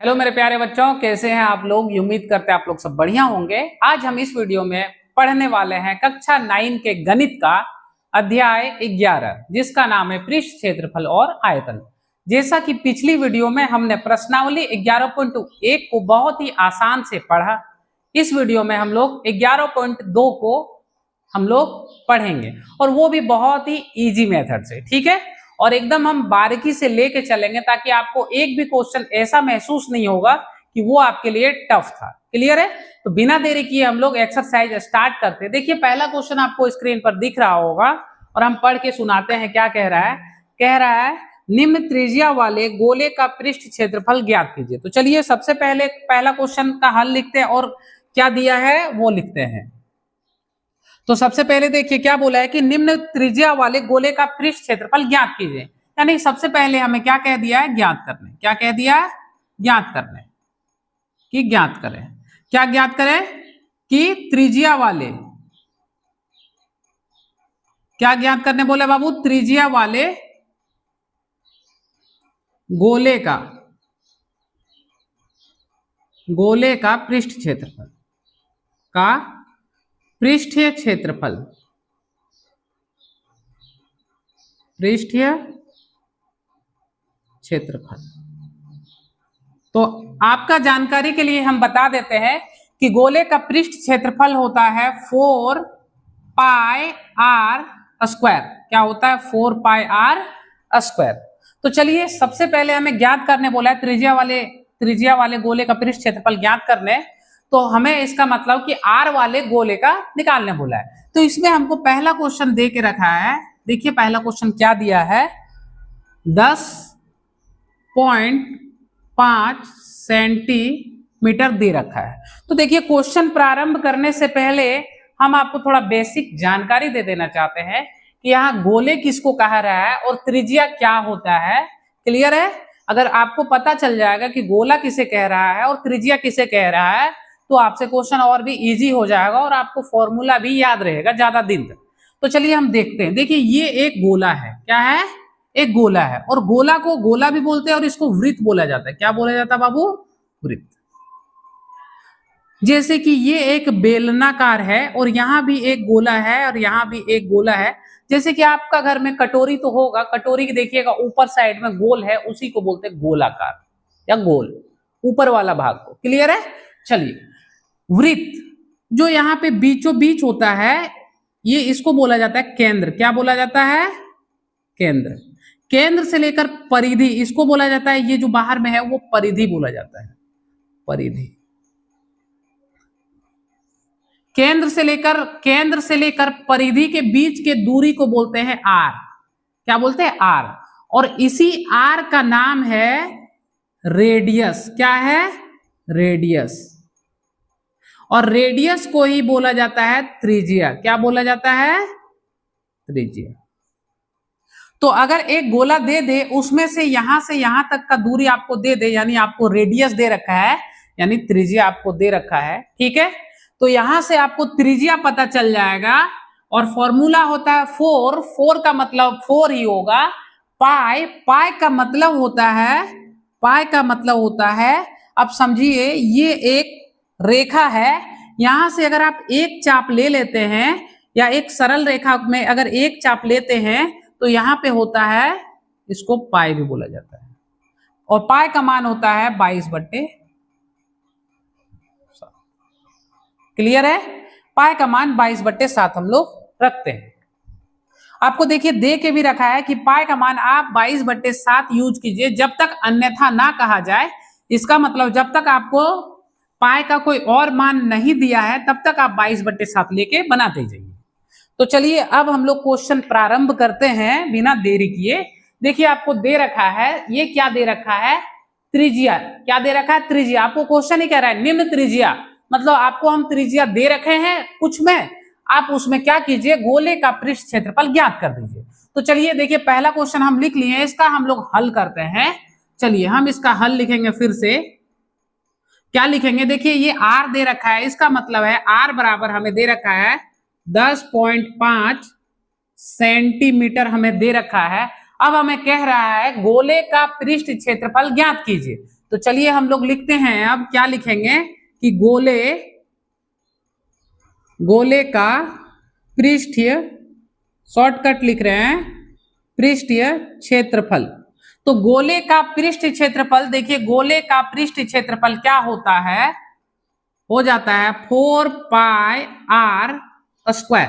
Hello मेरे प्यारे बच्चों, कैसे हैं आप लोग। उम्मीद करते हैं आप लोग सब बढ़िया होंगे। आज हम इस वीडियो में पढ़ने वाले हैं कक्षा 9 के गणित का अध्याय 11, जिसका नाम है पृष्ठ क्षेत्रफल और आयतन। जैसा कि पिछली वीडियो में हमने प्रश्नावली 11.1 को बहुत ही आसान से पढ़ा, इस वीडियो में हम लोग 11.2 को हम लोग पढ़ेंगे और वो भी बहुत ही इजी मेथड से, ठीक है। और एकदम हम बारीकी से लेके चलेंगे ताकि आपको एक भी क्वेश्चन ऐसा महसूस नहीं होगा कि वो आपके लिए टफ था। क्लियर है? तो बिना देरी किए हम लोग एक्सरसाइज स्टार्ट करते हैं। देखिए पहला क्वेश्चन आपको स्क्रीन पर दिख रहा होगा और हम पढ़ के सुनाते हैं। क्या कह रहा है? कह रहा है निम्न त्रिज्या वाले गोले का पृष्ठ क्षेत्रफल ज्ञात कीजिए। तो चलिए सबसे पहले पहला क्वेश्चन का हल लिखते हैं और क्या दिया है वो लिखते हैं। तो सबसे पहले देखिए क्या बोला है कि निम्न त्रिज्या वाले गोले का पृष्ठ क्षेत्रफल ज्ञात कीजिए। यानी सबसे पहले हमें क्या कह दिया है? ज्ञात करने। क्या कह दिया है? ज्ञात करने कि ज्ञात करें। क्या ज्ञात करें? कि त्रिज्या वाले, क्या ज्ञात करने बोले बाबू? त्रिज्या वाले गोले का पृष्ठ क्षेत्रफल का पृष्ठीय क्षेत्रफल, पृष्ठीय क्षेत्रफल। तो आपका जानकारी के लिए हम बता देते हैं कि गोले का पृष्ठ क्षेत्रफल होता है 4 पाई आर स्क्वायर। क्या होता है? 4 पाई आर स्क्वायर। तो चलिए सबसे पहले हमें ज्ञात करने बोला है त्रिज्या वाले गोले का पृष्ठ क्षेत्रफल ज्ञात करने। तो हमें इसका मतलब कि आर वाले गोले का निकालने बोला है। तो इसमें हमको पहला क्वेश्चन दे के रखा है। देखिए पहला क्वेश्चन क्या दिया है? 10.5 सेंटीमीटर दे रखा है। तो देखिए क्वेश्चन प्रारंभ करने से पहले हम आपको थोड़ा बेसिक जानकारी दे देना चाहते हैं कि यहाँ गोले किसको कहा रहा है और त्रिज्या क्या होता है। क्लियर है? अगर आपको पता चल जाएगा कि गोला किसे कह रहा है और त्रिज्या किसे कह रहा है तो आपसे क्वेश्चन और भी इजी हो जाएगा और आपको फॉर्मूला भी याद रहेगा ज्यादा दिन तक। तो चलिए हम देखते हैं। देखिए ये एक गोला है। क्या है? एक गोला है। और गोला को गोला भी बोलते हैं और इसको वृत्त बोला जाता है। क्या बोला जाता है बाबू? वृत्त। जैसे कि ये एक बेलनाकार है और यहां भी एक गोला है और यहां भी एक गोला है। जैसे कि आपका घर में कटोरी तो होगा, कटोरी की देखिएगा ऊपर साइड में गोल है, उसी को बोलते हैं गोलाकार या गोल, ऊपर वाला भाग को। क्लियर है? चलिए वृत्त जो यहाँ पे बीचों बीच होता है, ये इसको बोला जाता है केंद्र। क्या बोला जाता है? केंद्र। केंद्र से लेकर परिधि इसको बोला जाता है, ये जो बाहर में है वो परिधि बोला जाता है। परिधि। केंद्र से लेकर परिधि के बीच के दूरी को बोलते हैं आर। क्या बोलते हैं? आर। और इसी आर का नाम है रेडियस। क्या है? रेडियस। और रेडियस को ही बोला जाता है त्रिज्या। क्या बोला जाता है? त्रिज्या। तो अगर एक गोला दे दे, उसमें से यहां तक का दूरी आपको दे दे, यानी आपको रेडियस दे रखा है, यानी त्रिज्या आपको दे रखा है, ठीक है। तो यहां से आपको त्रिज्या पता चल जाएगा और फॉर्मूला होता है 4 का मतलब 4 ही होगा। पाई का मतलब होता है, अब समझिए ये एक रेखा है। यहां से अगर आप एक चाप ले लेते हैं या एक सरल रेखा में अगर एक चाप लेते हैं तो यहां पे होता है, इसको पाई भी बोला जाता है। और पाई का मान होता है 22/7। क्लियर है? पाई का मान 22/7 हम लोग रखते हैं। आपको देखिए दे के भी रखा है कि पाई का मान आप 22/7 यूज कीजिए जब तक अन्यथा ना कहा जाए। इसका मतलब जब तक आपको पाई का कोई और मान नहीं दिया है तब तक आप 22/7 लेके बनाते जाइए। तो चलिए अब हम लोग क्वेश्चन प्रारंभ करते हैं बिना देरी किए। देखिए आपको दे रखा है, ये क्या दे रखा है? त्रिज्या। क्या दे रखा है? त्रिज्या। आपको क्वेश्चन ही कह रहा है निम्न त्रिज्या, मतलब आपको हम त्रिज्या दे रखे हैं कुछ में, आप उसमें क्या कीजिए? गोले का पृष्ठ क्षेत्रफल ज्ञात कर दीजिए। तो चलिए देखिए पहला क्वेश्चन हम लिख लिए, इसका हम लोग हल करते हैं। चलिए हम इसका हल लिखेंगे। फिर से क्या लिखेंगे? देखिए ये आर दे रखा है, इसका मतलब है आर बराबर हमें दे रखा है 10.5 सेंटीमीटर हमें दे रखा है। अब हमें कह रहा है गोले का पृष्ठ क्षेत्रफल ज्ञात कीजिए। तो चलिए हम लोग लिखते हैं, अब क्या लिखेंगे कि गोले का पृष्ठीय, शॉर्टकट लिख रहे हैं, पृष्ठीय क्षेत्रफल। तो गोले का पृष्ठ क्षेत्रफल, देखिए गोले का पृष्ठ क्षेत्रफल क्या होता है, हो जाता है 4 पाई r स्क्वायर।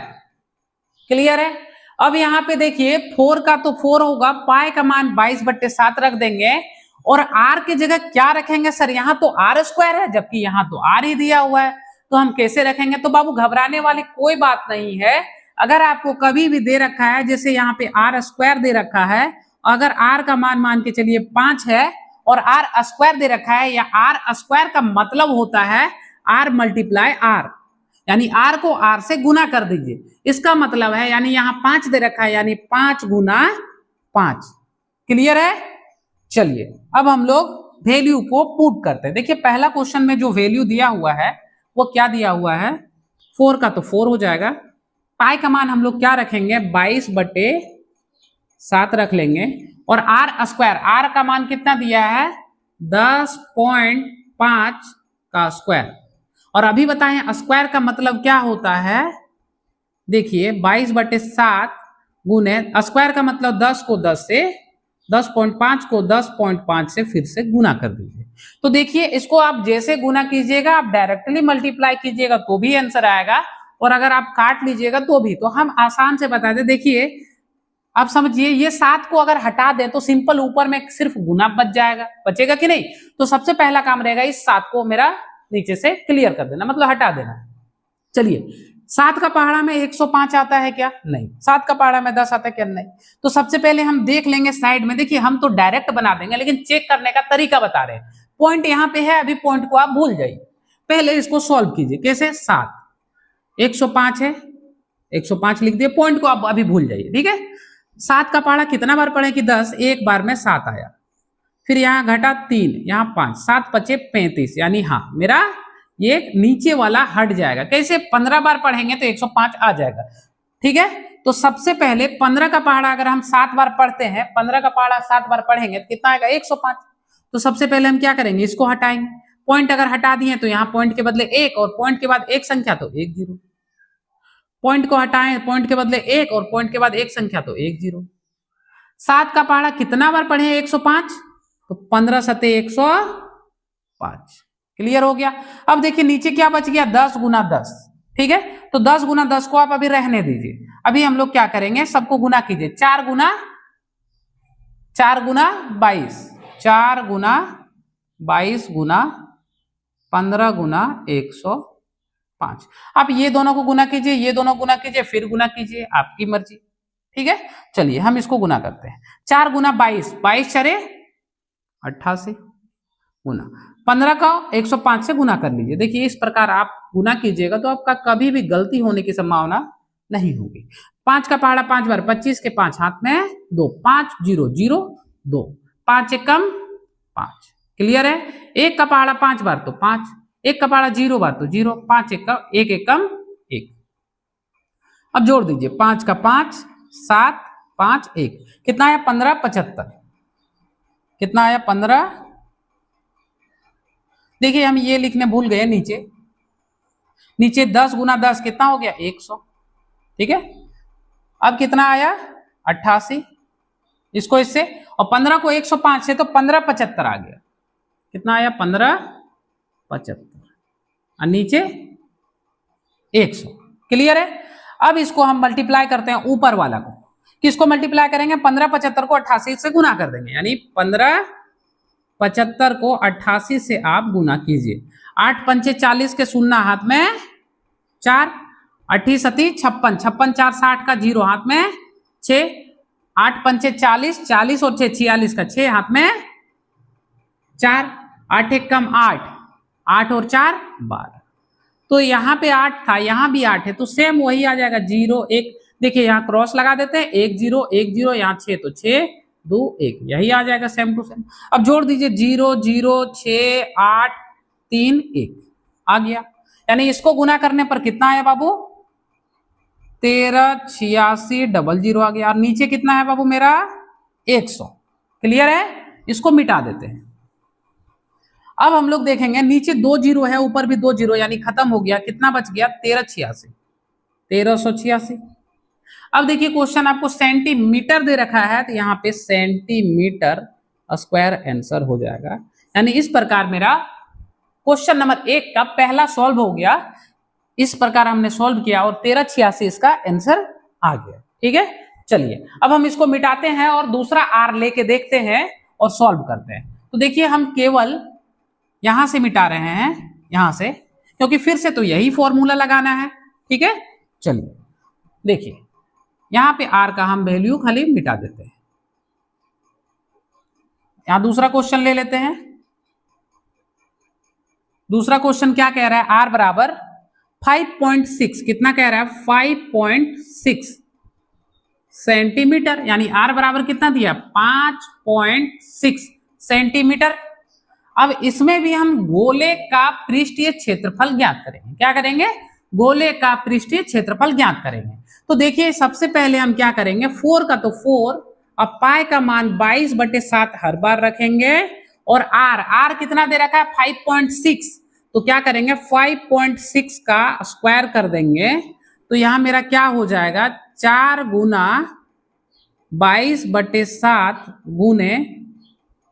क्लियर है। अब यहाँ पे देखिए 4 का तो 4 होगा, पाई का मान 22/7 रख देंगे, और r की जगह क्या रखेंगे सर, यहाँ तो r स्क्वायर है जबकि यहाँ तो r ही दिया हुआ है, तो हम कैसे रखेंगे। तो बाबू घबराने वाली कोई बात नहीं है, अगर आपको कभी भी दे रखा है, जैसे यहाँ पे r स्क्वायर दे रखा है, अगर r का मान के चलिए 5 है और r स्क्वायर दे रखा है, या r स्क्वायर का मतलब होता है r मल्टीप्लाई r, यानी r को r से गुना कर दीजिए, इसका मतलब है, यानी यहाँ 5 दे रखा है, यानी 5 गुना 5। क्लियर है। चलिए अब हम लोग वैल्यू को पुट करते हैं। देखिए पहला क्वेश्चन में जो वैल्यू दिया हुआ है वो क्या दिया हुआ है, 4 का तो 4 हो जाएगा, पाई का मान हम लोग क्या रखेंगे 22/7 रख लेंगे, और r स्क्वायर, r का मान कितना दिया है 10.5 का स्क्वायर। और अभी बताएं स्क्वायर का मतलब क्या होता है, देखिए 22/7 गुने स्क्वायर का मतलब 10 को 10 से, 10.5 को 10.5 से फिर से गुना कर दीजिए। तो देखिए इसको आप जैसे गुना कीजिएगा, आप डायरेक्टली मल्टीप्लाई कीजिएगा तो भी आंसर आएगा, और अगर आप काट लीजिएगा तो भी। तो हम आसान से बता दें, देखिए आप समझिए, ये 7 को अगर हटा दें तो सिंपल ऊपर में सिर्फ गुना बच जाएगा, बचेगा कि नहीं। तो सबसे पहला काम रहेगा इस 7 को मेरा नीचे से क्लियर कर देना, मतलब हटा देना। चलिए 7 का पहाड़ा में 105 आता है क्या, नहीं। 7 का पहाड़ा में 10 आता है क्या, नहीं। तो सबसे पहले हम देख लेंगे साइड में, देखिए हम तो डायरेक्ट बना देंगे, लेकिन चेक करने का तरीका बता रहे हैं। पॉइंट यहाँ पे है, अभी पॉइंट को आप भूल जाइए, पहले इसको सॉल्व कीजिए। कैसे, 7 105 है, 105 लिख दिए, पॉइंट को आप अभी भूल जाइए, ठीक है। 7 का पहाड़ा कितना बार पढ़े कि 10, एक बार में 7 आया, फिर यहाँ घटा 3, यहाँ 5, 7 × 5 = 35, यानी हाँ मेरा ये नीचे वाला हट जाएगा। कैसे, 15 बार पढ़ेंगे तो 105 आ जाएगा, ठीक है। तो सबसे पहले 15 का पहाड़ा अगर हम 7 बार पढ़ते हैं, 15 का पहाड़ा 7 बार पढ़ेंगे तो कितना आएगा 105। तो सबसे पहले हम क्या करेंगे, इसको हटाएंगे। पॉइंट अगर हटा दिए तो यहाँ पॉइंट के बदले 1, और पॉइंट के बाद एक संख्या तो 1 0। पॉइंट को हटाएं, पॉइंट के बदले 1 और पॉइंट के बाद एक संख्या तो 1 0। 7 का पहाड़ा कितना बार पढ़े 105, तो 15 × 7 = 105। क्लियर हो गया। अब देखिए नीचे क्या बच गया, 10 × 10, ठीक है। तो 10 × 10 को आप अभी रहने दीजिए, अभी हम लोग क्या करेंगे, सबको गुना कीजिए। 4 × 22, 4 × 22 × 15 × 105। आप ये दोनों को गुना कीजिए, ये दोनों गुना कीजिए, फिर गुना कीजिए, आपकी मर्जी, ठीक है। चलिए हम इसको गुना करते हैं। 4 × 22, 22 × 4 = 88, गुना 15 का 105 से गुना कर लीजिए। देखिए इस प्रकार आप गुना कीजिएगा तो आपका कभी भी गलती होने की संभावना नहीं होगी। 5 का पहाड़ा 5 बार, 25 के 5 हाथ में 2, 5 0 0 2, 5 × 1 = 5। क्लियर है। 1 का पहाड़ा 5 बार तो 5, 1 का पहाड़ा 0 बार तो 0, 5 1 1 1। अब जोड़ दीजिए, 5 का 5 7 5 1, कितना आया 15 75, कितना आया 15। देखिए हम ये लिखने भूल गए, नीचे 10 × 10 कितना हो गया 100, ठीक है। अब कितना आया 88, इसको इससे, और 15 को 105 से तो 15 75 आ गया, कितना आया 15 75, और नीचे 100। क्लियर है। अब इसको हम मल्टीप्लाई करते हैं ऊपर वाला को, किसको मल्टीप्लाई करेंगे, 15 75 को 88 से गुना कर देंगे, यानी 15 75 को 88 से आप गुना कीजिए। 8 पंचे 40 के 0 हाथ में 4, 8 सती 56, 56 4 60 का 0 हाथ में 6, 8 पंचे 40, 40 और 6 46 का 6 हाथ में 4, 8 1 = 8, 8 और 4 12। तो यहाँ पे 8 था, यहाँ भी 8 है, तो सेम वही आ जाएगा 0 1। देखिए यहाँ क्रॉस लगा देते हैं, 1 0 1 0, यहाँ 6 तो 6 2 1, यही आ जाएगा सेम टू सेम। अब जोड़ दीजिए 0 0 6 8 3 1 आ गया, यानी इसको गुना करने पर कितना आया बाबू 13 86 00 आ गया, और नीचे कितना है बाबू मेरा 100। क्लियर है। इसको मिटा देते हैं, अब हम लोग देखेंगे नीचे 2 जीरो है, ऊपर भी 2 जीरो, यानी खत्म हो गया। कितना बच गया? 1386। अब देखिए क्वेश्चन आपको सेंटीमीटर दे रखा है, तो यहाँ पे सेंटीमीटर स्क्वायर आंसर हो जाएगा। यानी इस प्रकार मेरा क्वेश्चन नंबर 1 का पहला सॉल्व हो गया। इस प्रकार हमने सॉल्व किया और 1386 इसका आंसर आ गया। ठीक है, चलिए अब हम इसको मिटाते हैं और दूसरा आर लेके देखते हैं और सॉल्व करते हैं। तो देखिए हम केवल यहां से मिटा रहे हैं, यहां से, क्योंकि फिर से तो यही फॉर्मूला लगाना है। ठीक है, चलिए देखिए यहां पे आर का हम वैल्यू खाली मिटा देते हैं। यहां दूसरा क्वेश्चन ले लेते हैं। दूसरा क्वेश्चन क्या कह रहा है? आर बराबर 5.6, कितना कह रहा है? 5.6 सेंटीमीटर, यानी आर बराबर कितना दिया? 5.6 सेंटीमीटर। अब इसमें भी हम गोले का पृष्ठीय क्षेत्रफल ज्ञात करेंगे। क्या करेंगे? गोले का पृष्ठीय क्षेत्रफल ज्ञात करेंगे। तो देखिए सबसे पहले हम क्या करेंगे, 4 का तो 4, अब पाई का मान 22/7 हर बार रखेंगे, और आर कितना दे रखा है? 5.6। तो क्या करेंगे? 5.6 का स्क्वायर कर देंगे, तो यहां मेरा क्या हो जाएगा? 4 गुना 22/7 गुने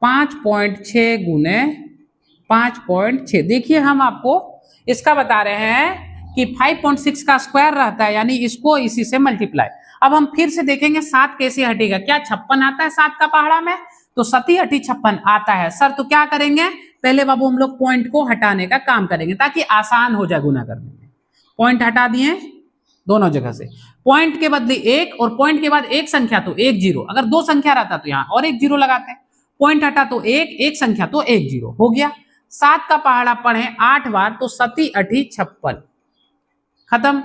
5.6 गुने 5.6। देखिए हम आपको इसका बता रहे हैं कि 5.6 का स्क्वायर रहता है, यानी इसको इसी से मल्टीप्लाई। अब हम फिर से देखेंगे 7 कैसे हटेगा। क्या 56 आता है 7 का पहाड़ा में? तो 7 हटी 56 आता है सर। तो क्या करेंगे? पहले बाबू हम लोग पॉइंट को हटाने का काम करेंगे ताकि आसान हो जाए गुना करने में। पॉइंट हटा दिए दोनों जगह से, पॉइंट के बदले 1 और पॉइंट के बाद एक संख्या तो 1 जीरो। अगर 2 संख्या रहता तो यहाँ और 1 जीरो लगाते हैं। पॉइंट हटा तो 1 संख्या तो 1 जीरो हो गया। 7 का पहाड़ा पढ़े 8 बार, तो 7 अठी 56, खत्म,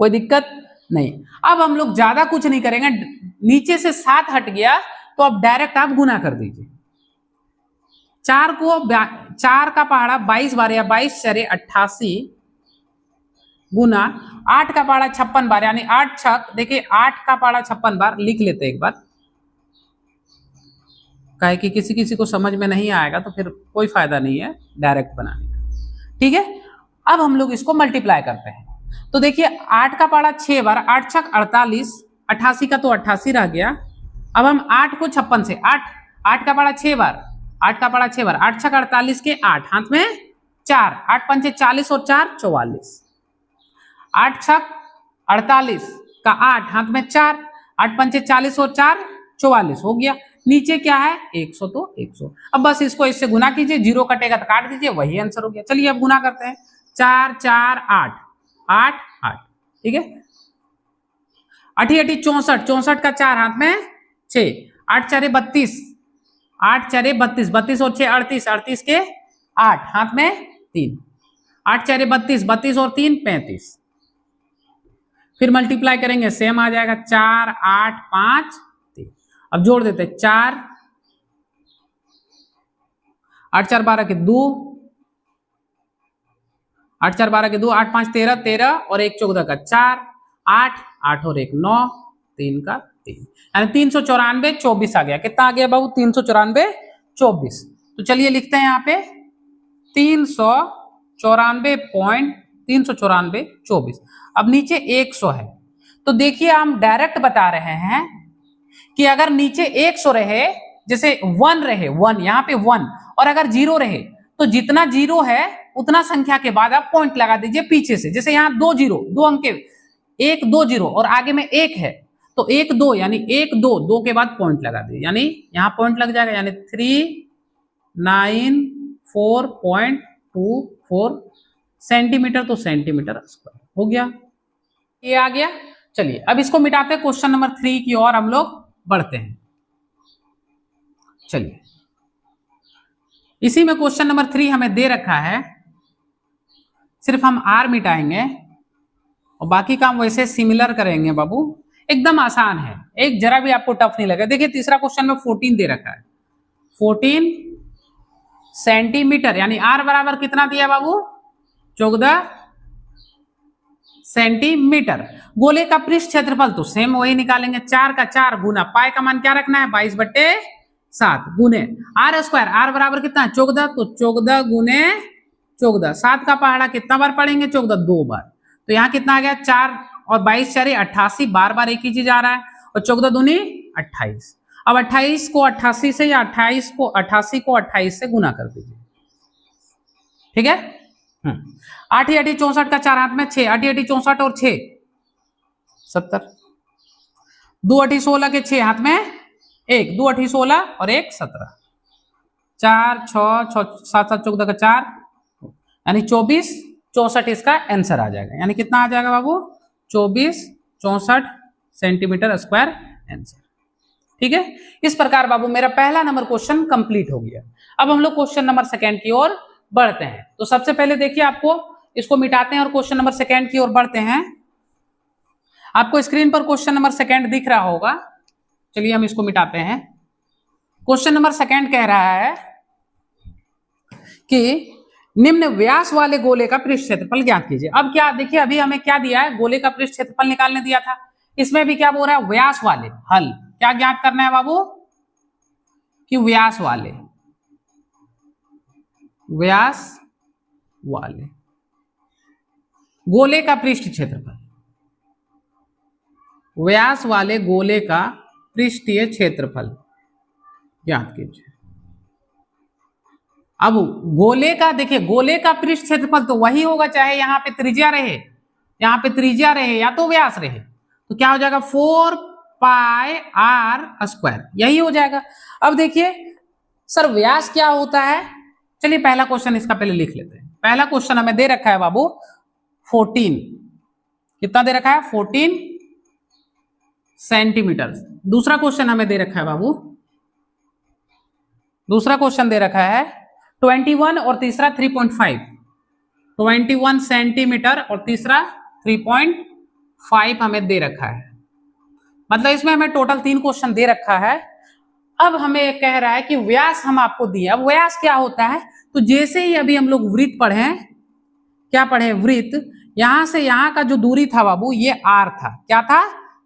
कोई दिक्कत नहीं। अब हम लोग ज्यादा कुछ नहीं करेंगे, नीचे से 7 हट गया तो अब डायरेक्ट आप गुना कर दीजिए। 4 का पहाड़ा 22 बार, या 22 चरे 88 गुना 8 का पहाड़ा 56 बार, यानी 8 छक, देखिए 8 का पहाड़ा 56 बार लिख लेते एक बार, काहे कि किसी किसी को समझ में नहीं आएगा तो फिर कोई फायदा नहीं है डायरेक्ट बनाने का। ठीक है, अब हम लोग इसको मल्टीप्लाई करते हैं। तो देखिए 8 का पहाड़ा 6 बार, 8 छक 48, 88 का तो 88 रह गया। अब हम 8 को 56 से 8 का पहाड़ा 6 बार, 8 का पहाड़ा 6 बार, 8 छक 48 के 8, हाथ में 4, 8 पंचे 40 और 4 44, 8 छक 48 का 8, हाथ में 4, 8 पंचे 40 और 4 44 हो गया। नीचे क्या है? 100, तो 100। अब बस इसको इससे गुना कीजिए, जीरो कटेगा तो काट दीजिए, वही आंसर हो गया। चलिए अब गुना करते हैं। 4 4 8 8 8, ठीक है। 8 8 64, 64 का 4, हाथ में 6, 8 4 32, 8 4 32, 32 और 6 38, 38 के 8, हाथ में 3, 8 4 32, 32 और 3 35। फिर मल्टीप्लाई करेंगे, सेम आ जाएगा, 4 8 5 3। अब जोड़ देते 4, 8 4 12 के 2, 8 4 12 के 2, 8 5 13, 13 और 1 14 का 4, 8 8 और 1 9, 3 का 3, यानी 394 24 आ गया। कितना आ गया बाबू? 394 24। तो चलिए लिखते हैं यहाँ पे 394 24। अब नीचे 100 है, तो देखिए हम डायरेक्ट बता रहे हैं कि अगर नीचे 100 रहे, जैसे 1 रहे, 1 यहाँ पे 1, और अगर 0 रहे तो जितना 0 है उतना संख्या के बाद आप पॉइंट लगा दीजिए पीछे से। जैसे यहाँ 2 0, 2 अंक के 1 2 0 और आगे में 1 है, तो 1 2 यानी 1 2 2 के बाद पॉइंट लगा दीजिए, यानी यहाँ पॉइंट लग जाएगा, यानी 394.24 सेंटीमीटर, तो सेंटीमीटर स्क्वायर हो गया। ये आ गया। चलिए अब इसको मिटाते हैं, क्वेश्चन नंबर 3 की ओर हम लोग बढ़ते हैं। चलिए इसी में क्वेश्चन नंबर 3 हमें दे रखा है, सिर्फ हम आर मिटाएंगे और बाकी काम वैसे सिमिलर करेंगे बाबू, एकदम आसान है, एक जरा भी आपको टफ नहीं लगेगा। देखिए तीसरा क्वेश्चन में 14 दे रखा है, 14 सेंटीमीटर, यानी आर बराबर कितना दिया बाबू? 14 सेंटीमीटर। गोले का पृष्ठ क्षेत्रफल तो सेम वही निकालेंगे, 4 का 4 गुना पाई का मान क्या रखना है? 22/7, 7 गुने आर स्क्वायर, आर बराबर कितना 14, तो 14 गुने 14, 7 का पहाड़ा कितना बार पढ़ेंगे 14 2 बार, तो यहाँ कितना आ गया 4 और 22 4 88, बार बार एक ही चीज आ रहा है, और 14 दूनी 28। अब 28 को 88 से या 88 को 28 से गुना कर दीजिए, ठीक है। 8 8 64 का 4 हाथ में 6, 8 8 64 और 6 70, 2 8 16 के 6 हाथ में 1, 2 8 16 और 1 17, 4 6 7 7 14 का 4, यानी 24 64 इसका आंसर आ जाएगा। यानी कितना आ जाएगा बाबू 24 64 सेंटीमीटर स्क्वायर आंसर, ठीक है। इस प्रकार बाबू मेरा पहला नंबर क्वेश्चन कंप्लीट हो गया। अब हम लोग क्वेश्चन नंबर सेकंड की ओर बढ़ते हैं। तो सबसे पहले देखिए, आपको इसको मिटाते हैं और क्वेश्चन नंबर सेकंड की ओर बढ़ते हैं। आपको स्क्रीन पर क्वेश्चन नंबर सेकंड दिख रहा होगा, चलिए हम इसको मिटाते हैं। क्वेश्चन नंबर सेकंड कह रहा है कि निम्न व्यास वाले गोले का पृष्ठ क्षेत्रफल ज्ञात कीजिए। अब क्या देखिए, अभी हमें क्या दिया है, गोले का पृष्ठ क्षेत्रफल निकालने दिया था, इसमें भी क्या बोल रहा है व्यास वाले, हल क्या ज्ञात करना है बाबू कि व्यास वाले गोले का पृष्ठ क्षेत्रफल, व्यास वाले गोले का पृष्ठीय क्षेत्रफल ज्ञात कीजिए। अब गोले का देखिए, गोले का पृष्ठ क्षेत्रफल तो वही होगा चाहे यहां पे त्रिज्या रहे, या तो व्यास रहे, तो क्या हो जाएगा 4 पाई आर स्क्वायर, यही हो जाएगा। अब देखिए सर व्यास क्या होता है, चलिए पहला क्वेश्चन इसका पहले लिख लेते हैं। पहला क्वेश्चन हमें दे रखा है बाबू 14, कितना दे रखा है 14 सेंटीमीटर। दूसरा क्वेश्चन हमें दे रखा है बाबू, दूसरा क्वेश्चन दे रखा है 21 और तीसरा 3.5, 21 सेंटीमीटर और तीसरा 3.5 हमें दे रखा है। मतलब इसमें हमें टोटल 3 क्वेश्चन दे रखा है। अब हमें कह रहा है कि व्यास हम आपको दिया। अब व्यास क्या होता है, तो जैसे ही अभी हम लोग वृत्त पढ़े, क्या पढ़े वृत्त, यहां से यहां का जो दूरी था बाबू ये आर था, क्या था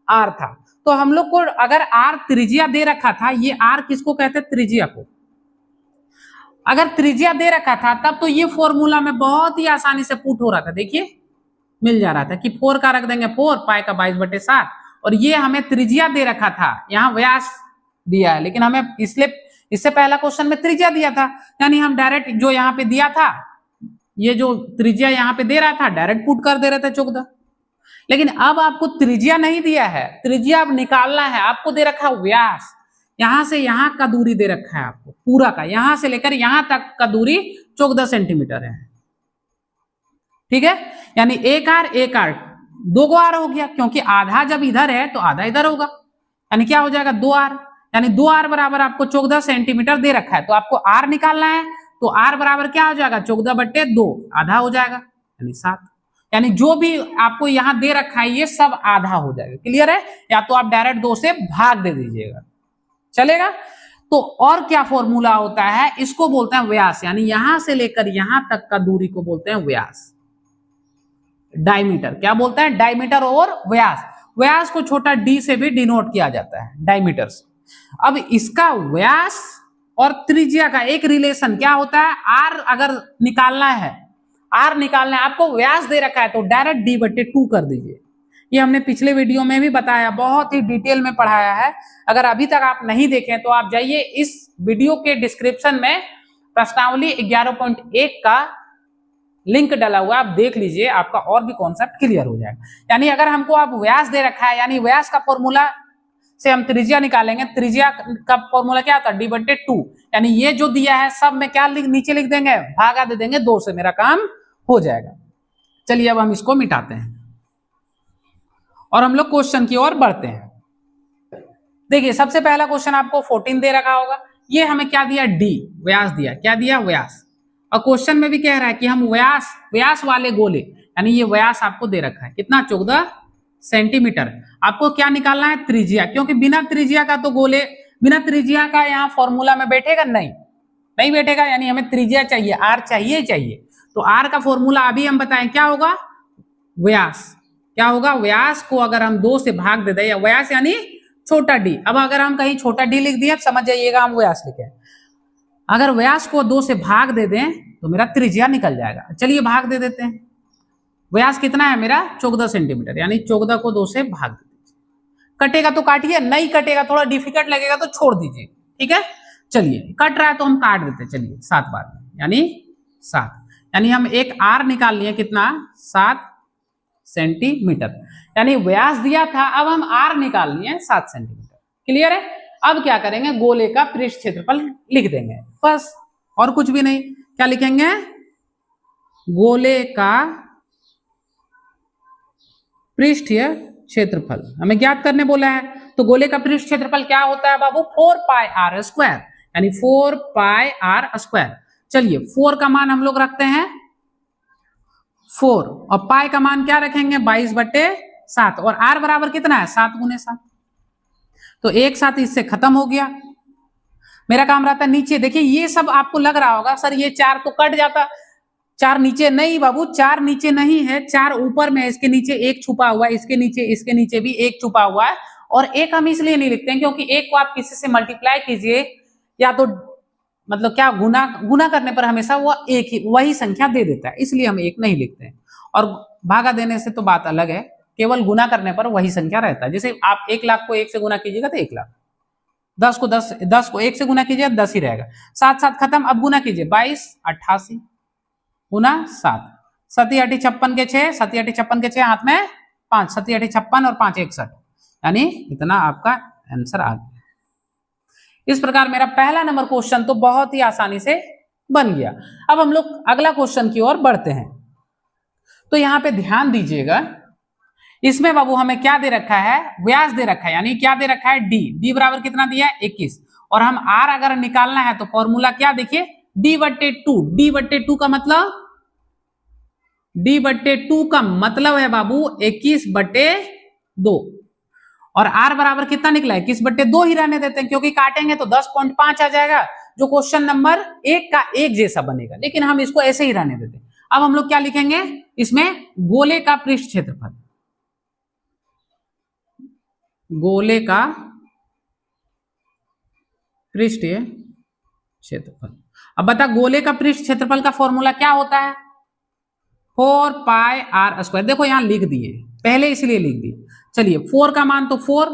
आर था। तो हम लोग को अगर आर त्रिज्या दे रखा था, ये आर किसको कहते हैं त्रिज्या को, अगर त्रिज्या दे रखा था तब तो ये फॉर्मूला में बहुत ही आसानी से पुट हो रहा था, देखिए मिल जा रहा था कि 4 का रख देंगे 4 पाई का 22/7, और ये हमें त्रिज्या दे रखा था, यहाँ व्यास दिया है, लेकिन हमें इससे पहला क्वेश्चन में त्रिज्या दिया था, यानी हम डायरेक्ट जो यहाँ पे दिया था, ये जो त्रिज्या यहाँ पे दे रहा था डायरेक्ट पुट कर दे रहे थे 14। लेकिन अब आपको त्रिज्या नहीं दिया है, त्रिज्या अब निकालना है, आपको दे रखा व्यास, यहां से यहां का दूरी दे रखा है आपको पूरा का, यहां से लेकर यहां तक का दूरी 14 सेंटीमीटर है, ठीक है। यानी एक आर 2 गो आर हो गया, क्योंकि आधा जब इधर है तो आधा इधर होगा, यानी क्या हो जाएगा 2 आर, यानी 2 आर बराबर आपको 14 सेंटीमीटर दे रखा है, तो आपको आर निकालना है, तो आर बराबर क्या हो जाएगा 14/2, आधा हो जाएगा यानी 7। यानी जो भी आपको यहां दे रखा है ये सब आधा हो जाएगा, क्लियर है। या तो आप डायरेक्ट 2 से भाग दे दीजिएगा, चलेगा। तो और क्या फॉर्मूला होता है, इसको बोलते हैं व्यास, यानी यहां से लेकर यहां तक का दूरी को बोलते हैं व्यास, डायमीटर। क्या बोलते हैं डायमीटर और व्यास। व्यास को छोटा डी से भी डिनोट किया जाता है, डायमीटर से। अब इसका व्यास और त्रिज्या का एक रिलेशन क्या होता है, आर अगर निकालना है, आपको व्यास दे रखा है तो डायरेक्ट d/2 कर दीजिए। ये हमने पिछले वीडियो में भी बताया, बहुत ही डिटेल में पढ़ाया है। अगर अभी तक आप नहीं देखें तो आप जाइए, इस वीडियो के डिस्क्रिप्शन में प्रश्नावली 11.1 का लिंक डाला हुआ, आप देख लीजिए, आपका और भी कॉन्सेप्ट क्लियर हो जाएगा। यानी अगर हमको आप व्यास दे रखा है, यानी व्यास का फॉर्मूला से हम त्रिज्या निकालेंगे, त्रिज्या का फॉर्मूला क्या होता है d/2, यानी ये जो दिया है सब में क्या नीचे लिख देंगे, भागा दे देंगे 2 से, मेरा काम हो जाएगा। चलिए अब हम इसको मिटाते हैं और हम लोग क्वेश्चन की ओर बढ़ते हैं। देखिए सबसे पहला क्वेश्चन आपको 14 दे रखा होगा, ये हमें क्या दिया d, व्यास दिया, क्या दिया व्यास। और क्वेश्चन में भी कह रहा है कि हम व्यास वाले गोले, यानी ये व्यास आपको दे रखा है कितना 14 सेंटीमीटर। आपको क्या निकालना है त्रिज्या, क्योंकि बिना त्रिज्या का तो गोले, बिना त्रिज्या का यहाँ फॉर्मूला में बैठेगा नहीं बैठेगा, यानी हमें त्रिज्या चाहिए, आर चाहिए। तो आर का फॉर्मूला अभी हम बताएं क्या होगा, व्यास। क्या होगा, व्यास को अगर हम 2 से भाग दे दें, या व्यास यानी छोटा डी। अब अगर हम कहीं छोटा डी लिख दिए समझ जाइएगा हम व्यास लिखे। अगर व्यास को 2 से भाग दे दें तो मेरा त्रिज्या निकल जाएगा। चलिए भाग दे देते हैं। व्यास कितना है मेरा 14 सेंटीमीटर, यानी 14 को 2 से भाग दीजिए। कटेगा तो काटिए, नहीं कटेगा थोड़ा डिफिकल्ट लगेगा तो छोड़ दीजिए, ठीक है। चलिए कट रहा है तो हम काट देते, चलिए 7 बार यानी 7, यानी हम एक आर निकाल लिए कितना 7 सेंटीमीटर, यानी व्यास दिया था, अब हम आर निकाल लिए 7 सेंटीमीटर। क्लियर है। अब क्या करेंगे, गोले का पृष्ठ क्षेत्रफल लिख देंगे बस, और कुछ भी नहीं। क्या लिखेंगे, गोले का पृष्ठीय क्षेत्रफल हमें ज्ञात करने बोला है। तो गोले का पृष्ठ क्षेत्रफल क्या होता है बाबू, 4 पाई आर स्क्वायर, यानी 4 पाई आर स्क्वायर। चलिए 4 का मान हम लोग रखते हैं 4, और पाई का मान क्या रखेंगे 22/7, और आर बराबर कितना है 7 × 7, तो एक साथ इससे खत्म हो गया। मेरा काम रहता है नीचे, देखिए ये सब आपको लग रहा होगा सर ये 4 तो कट जाता, 4 नीचे नहीं बाबू, 4 नीचे नहीं है, 4 ऊपर में है, इसके नीचे 1 छुपा हुआ है, इसके नीचे भी 1 छुपा हुआ है, और 1 हम इसलिए नहीं लिखते हैं क्योंकि 1 को आप किसी से मल्टीप्लाई कीजिए या तो मतलब क्या गुना करने पर हमेशा वो एक ही वही संख्या दे देता है, इसलिए हम 1 नहीं लिखते हैं। और भागा देने से तो बात अलग है, केवल गुना करने पर वही संख्या रहता है। जैसे आप 1 लाख को 1 से गुना कीजिएगा तो 1 लाख, 10 को 1 से गुना कीजिएगा 10 ही रहेगा, 7 7 खत्म। अब गुना कीजिए 22 88 गुना 7, 7 8 56 के 6, 7 8 56 के 6 हाथ में 5, 7 8 56 और 5 61, यानी इतना आपका आंसर आ गया। इस प्रकार मेरा पहला नंबर क्वेश्चन तो बहुत ही आसानी से बन गया। अब हम लोग अगला क्वेश्चन की ओर बढ़ते हैं। तो यहां पे ध्यान दीजिएगा, इसमें बाबू हमें क्या दे रखा है, व्यास दे रखा है, यानी क्या दे रखा है डी बराबर कितना दिया है 21, और हम आर अगर निकालना है तो फॉर्मूला क्या देखिए d/2 का मतलब d/2 का मतलब है बाबू 21/2, और आर बराबर कितना निकला है 21/2 ही रहने देते हैं क्योंकि काटेंगे तो 10.5 आ जाएगा, जो क्वेश्चन नंबर 1 का एक जैसा बनेगा, लेकिन हम इसको ऐसे ही रहने देते हैं। अब हम लोग क्या लिखेंगे इसमें, गोले का पृष्ठ क्षेत्रफल, गोले का पृष्ठीय क्षेत्रफल। अब बता गोले का पृष्ठ क्षेत्रफल का फॉर्मूला क्या होता है 4 पाई आर स्क्वायर। देखो यहां लिख दिए पहले इसलिए लिख दिए। चलिए 4 का मान तो 4,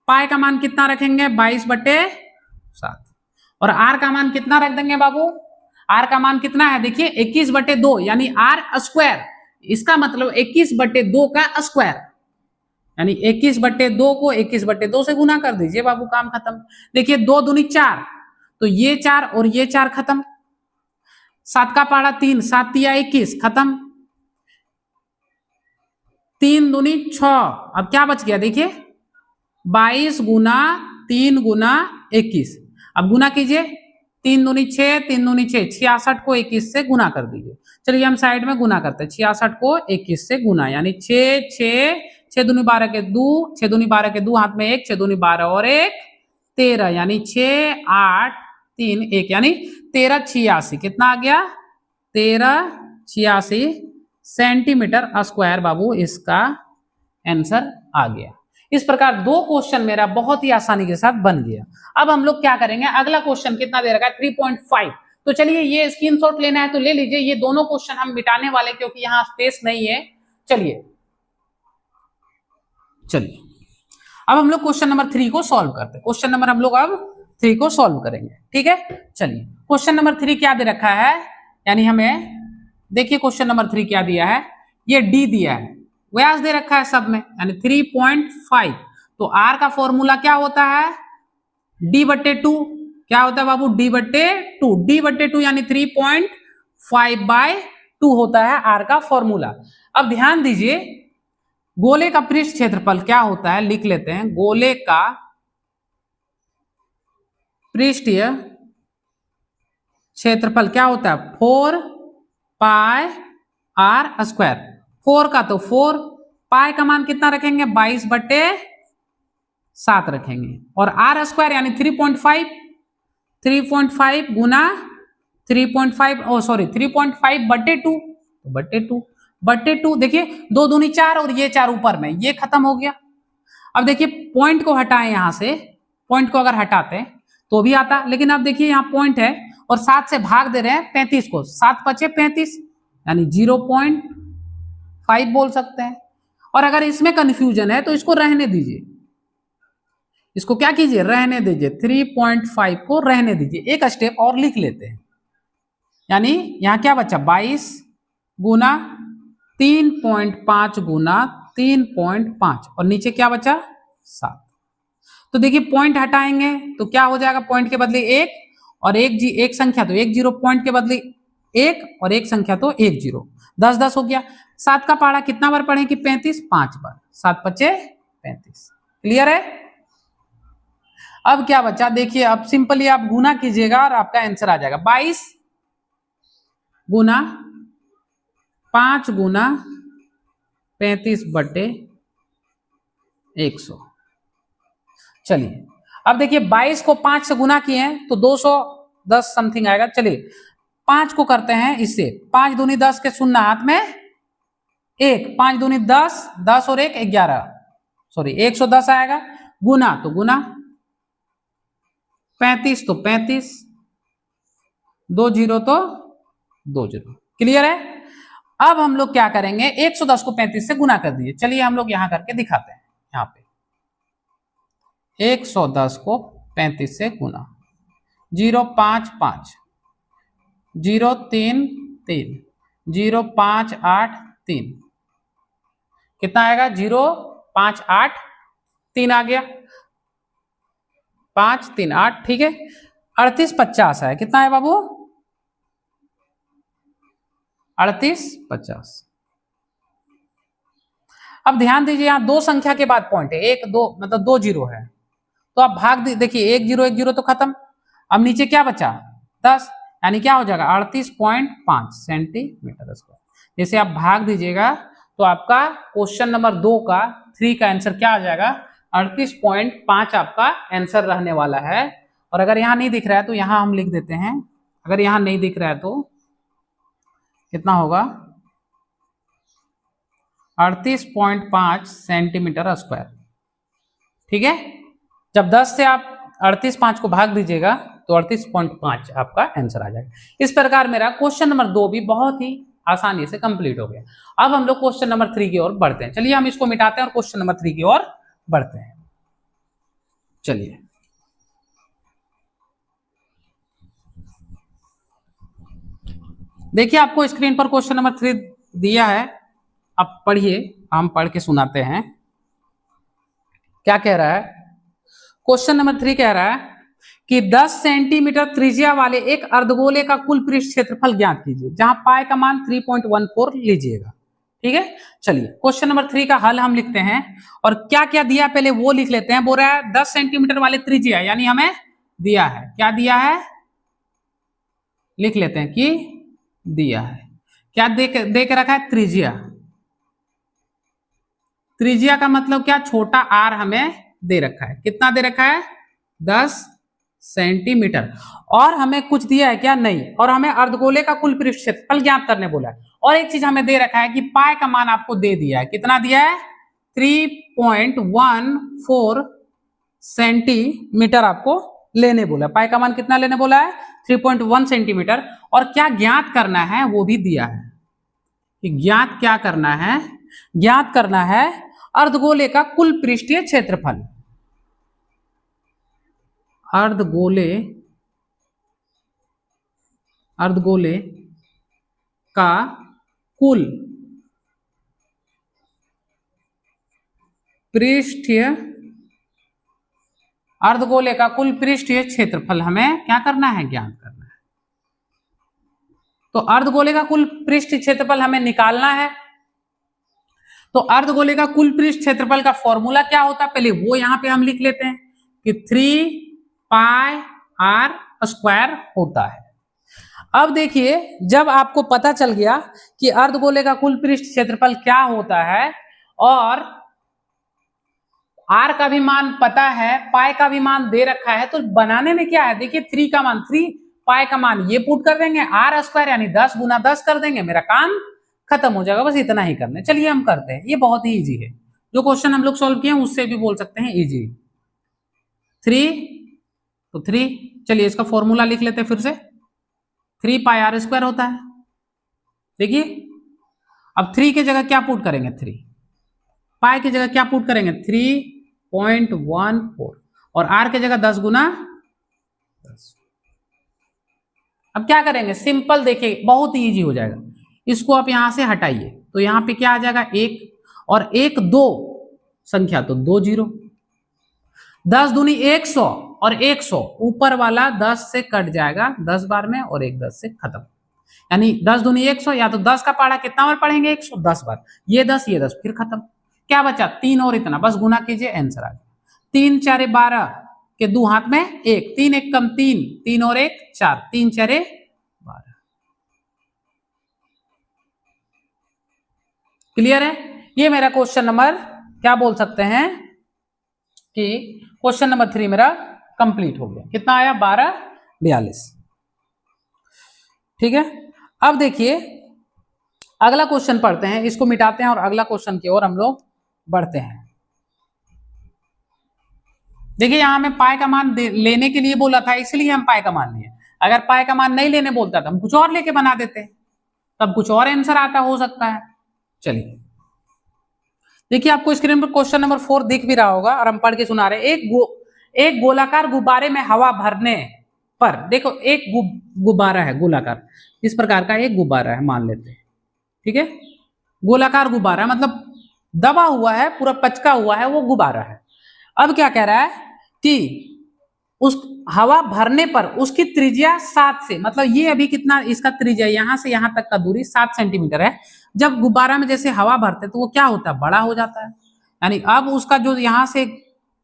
पाई का मान कितना रखेंगे 22/7, और आर का मान कितना रख देंगे बाबू, आर का मान कितना है देखिए 21/2, यानी आर स्क्वायर, इसका मतलब 21/2 का स्क्वायर, यानी 21/2 को 21/2 से गुना कर दीजिए बाबू, काम खत्म। देखिए 2 दूनी 4, तो ये 4 और ये 4 खत्म, 7 का पहाड़ा 3, 7 तिया 21 खत्म, 3 दूनी 6, अब क्या बच गया देखिए 22 गुना 3 गुना 21। अब गुना कीजिए 3 दूनी 6, 3 दूनी 6, 66 को 21 से गुना कर दीजिए। चलिए हम साइड में गुना करते हैं, 66 को 21 से गुना, यानी 6 दूनी 12 के 2, 6 दूनी 12 के 2 हाथ में 1, 6 दूनी 12 और 1 13, यानी 6 8 3 1, यानी 1386 कितना आ गया 1386 सेंटीमीटर स्क्वायर बाबू, इसका आंसर आ गया। इस प्रकार 2 क्वेश्चन मेरा बहुत ही आसानी के साथ बन गया। अब हम लोग क्या करेंगे, अगला क्वेश्चन कितना दे रखा है 3.5, तो चलिए ये स्क्रीनशॉट लेना है तो ले लीजिए, ये दोनों क्वेश्चन हम मिटाने वाले क्योंकि यहाँ स्पेस नहीं है। चलिए अब हम लोग क्वेश्चन नंबर 3 को सॉल्व करते हैं। क्वेश्चन नंबर हम लोग अब 3 को सॉल्व करेंगे, ठीक है। चलिए क्वेश्चन नंबर 3 क्या दे रखा है, यानी हमें देखिए क्वेश्चन नंबर 3 क्या दिया है, ये डी दिया है, व्यास दे रखा है सब में, यानी 3.5, तो आर का फॉर्मूला क्या होता है d/2, क्या होता है बाबू d/2 यानी 3.5/2 होता है आर का फॉर्मूला। अब ध्यान दीजिए गोले का पृष्ठ क्षेत्रफल क्या होता है, लिख लेते हैं, गोले का पृष्ठीय क्षेत्रफल क्या होता है 4 पाई आर स्क्वायर। 4 का तो 4, पाई का मान कितना रखेंगे 22/7 रखेंगे, और आर स्क्वायर यानी 3.5 गुना 3.5/2, देखिए 2 दूनी 4 और ये 4 ऊपर में, ये खत्म हो गया। अब देखिए पॉइंट को हटाएं, यहां से पॉइंट को अगर हटाते हैं तो भी आता, लेकिन अब देखिए यहाँ पॉइंट है और 7 से भाग दे रहे हैं 35 को, 7 पचे 35 यानी 0.5 बोल सकते हैं। और अगर इसमें कंफ्यूजन है तो इसको रहने दीजिए, इसको क्या कीजिए, रहने दीजिए, 3.5 को रहने दीजिए। एक स्टेप और लिख लेते हैं, यानी यहां क्या बचा, 22 गुना 3.5 गुना 3.5 और नीचे क्या बचा 7। तो देखिए पॉइंट हटाएंगे तो क्या हो जाएगा, पॉइंट के बदले 1 और एक संख्या तो 1 0, पॉइंट के बदले 1 और एक संख्या तो 1 0, 10 10 हो गया। 7 का पहाड़ा कितना बार पढ़े कि 35, 5 बार, 7 पचे 35। क्लियर है। अब क्या बचा, देखिए अब सिंपली आप गुना कीजिएगा और आपका आंसर आ जाएगा 22 गुना 5 गुना 35 बटे 100। चलिए अब देखिए 22 को 5 से गुना किए हैं तो 210 समथिंग आएगा। चलिए 5 को करते हैं इससे, 5 दूनी 10 के शून्य हाथ में 1, 5 दूनी 10, 10 और 1 11, सॉरी 110 आएगा। गुना तो गुना 35 तो 35, 2 0 तो 2 0। क्लियर है। अब हम लोग क्या करेंगे, 110 को 35 से गुना कर दिए। चलिए हम लोग यहां करके दिखाते हैं। यहां पे 110 को 35 से गुना, 0 5 5, 0 3 3, 0 5 8 3, कितना आएगा, 0 5 8 3 आ गया, 5 3 8, ठीक है। 38 50 है, कितना है बाबू, 38 50। अब ध्यान दीजिए यहां दो संख्या के बाद पॉइंट है, 1 2 मतलब 2 0 है, तो आप भाग देखिए 1 0 तो खत्म। अब नीचे क्या बचा 10, यानी क्या हो जाएगा 38.5 सेंटीमीटर स्क्वायर। जैसे आप भाग दीजिएगा तो आपका क्वेश्चन नंबर 2 का 3 का आंसर क्या आ जाएगा, 38.5 आपका आंसर रहने वाला है। और अगर यहाँ नहीं दिख रहा है तो यहाँ हम लिख देते हैं, अगर यहाँ नहीं दिख रहा है तो कितना होगा 38.5 सेंटीमीटर स्क्वायर। ठीक है, जब 10 से आप 38.5 को भाग दीजिएगा तो 38.5 आपका आंसर आ जाएगा। इस प्रकार मेरा क्वेश्चन नंबर 2 भी बहुत ही आसानी से कंप्लीट हो गया। अब हम लोग क्वेश्चन नंबर 3 की ओर बढ़ते हैं। चलिए हम इसको मिटाते हैं और क्वेश्चन नंबर 3 की ओर बढ़ते हैं। चलिए देखिए आपको स्क्रीन पर क्वेश्चन नंबर 3 दिया है, आप पढ़िए, हम पढ़ के सुनाते हैं। क्या कह रहा है, क्वेश्चन नंबर 3 कह रहा है कि 10 सेंटीमीटर त्रिज्या वाले एक अर्धगोले का कुल पृष्ठ क्षेत्रफल ज्ञात कीजिए, जहां पाई का मान 3.14 लीजिएगा। ठीक है, चलिए क्वेश्चन नंबर 3 का हल हम लिखते हैं और क्या क्या दिया पहले वो लिख लेते हैं। बोल रहा है 10 सेंटीमीटर वाले त्रिज्या, यानी हमें दिया है, क्या दिया है लिख लेते हैं कि दिया है, क्या दे के रखा है त्रिज्या। त्रिज्या का मतलब क्या, छोटा आर हमें दे रखा है, कितना दे रखा है 10 सेंटीमीटर। और हमें कुछ दिया है क्या, नहीं। और हमें अर्धगोले का कुल पृष्ठ क्षेत्रफल ज्ञात करने बोला है। और एक चीज हमें दे रखा है कि पाई का मान आपको दे दिया है, कितना दिया है 3.14 सेंटीमीटर आपको लेने बोला है। पाई का मान कितना लेने बोला है 3.1 सेंटीमीटर। और क्या ज्ञात करना है वो भी दिया है कि ज्ञात क्या करना है, ज्ञात करना है अर्धगोले का कुल पृष्ठीय क्षेत्रफल। अर्धगोले का कुल पृष्ठीय, अर्धगोले का कुल पृष्ठीय क्षेत्रफल हमें क्या करना है, ज्ञात करना है। तो अर्धगोले का कुल पृष्ठ क्षेत्रफल हमें निकालना है। तो अर्धगोले का कुल पृष्ठ क्षेत्रफल का फॉर्मूला क्या होता है, पहले वो यहां पे हम लिख लेते हैं कि 3πr² होता है। अब देखिए जब आपको पता चल गया कि अर्धगोले का कुल पृष्ठ क्षेत्रफल क्या होता है और आर का भी मान पता है, पाई का भी मान दे रखा है, तो बनाने में क्या है, देखिए 3 का मान 3, पाई का मान ये पुट कर देंगे, r² यानी 10 गुना 10 कर देंगे, मेरा काम खत्म हो जाएगा। बस इतना ही करना है। चलिए हम करते हैं, ये बहुत ही इजी है। जो क्वेश्चन हम लोग सॉल्व किए हैं उससे भी बोल सकते हैं इजी। 3 तो 3, चलिए इसका फॉर्मूला लिख लेते हैं फिर से। 3 पाई आर स्क्वायर होता है। देखिए अब 3 की जगह क्या पुट करेंगे, 3 पाई की जगह क्या पुट करेंगे 3.14 और आर की जगह 10 गुना 10। अब क्या करेंगे सिंपल, देखिए बहुत ही इजी हो जाएगा। इसको आप यहां से हटाइए तो यहां पे क्या आ जाएगा 1 और 1 2 संख्या तो 2 0। 10 दूनी 100 और 100 ऊपर वाला 10 से कट जाएगा 10 बार में और 1 10 से खत्म। यानी 10 दूनी 100, या तो 10 का पढ़ा कितना बार पढ़ेंगे 110 बार, ये 10 ये 10 फिर खत्म। क्या बचा 3 और इतना, बस गुना कीजिए आंसर आ गया। 3 4 12 के 2 हाथ में 1, 3 1 कम 3, 3 और 1 4, 3 4 12। क्लियर है? ये मेरा क्वेश्चन नंबर क्या बोल सकते हैं कि क्वेश्चन नंबर 3 मेरा कंप्लीट हो गया। कितना आया 1242। ठीक है, अब देखिए अगला क्वेश्चन पढ़ते हैं, इसको मिटाते हैं और अगला क्वेश्चन की ओर हम लोग बढ़ते हैं। देखिए यहां में पाई का मान लेने के लिए बोला था, इसलिए हम पाई का मान लिए। अगर पाई का मान नहीं लेने बोलता तो हम कुछ और लेके बना देते, तब कुछ और आंसर आता हो सकता है। चलिए देखिए आपको स्क्रीन पर क्वेश्चन नंबर 4 दिख भी रहा होगा और हम पढ़ के सुना रहे। एक गोलाकार गुब्बारे में हवा भरने पर, देखो एक गुब्बारा है गोलाकार, इस प्रकार का एक गुब्बारा है मान लेते हैं। ठीक है, गोलाकार गुब्बारा मतलब दबा हुआ है, पूरा पचका हुआ है वो गुब्बारा है। अब क्या कह रहा है कि उस हवा भरने पर उसकी त्रिज्या 7 से, मतलब ये अभी कितना इसका त्रिज्या यहां से यहां तक का दूरी 7 सेंटीमीटर है। जब गुब्बारा में जैसे हवा भरते तो वो क्या होता है बड़ा हो जाता है। यानी अब उसका जो यहां से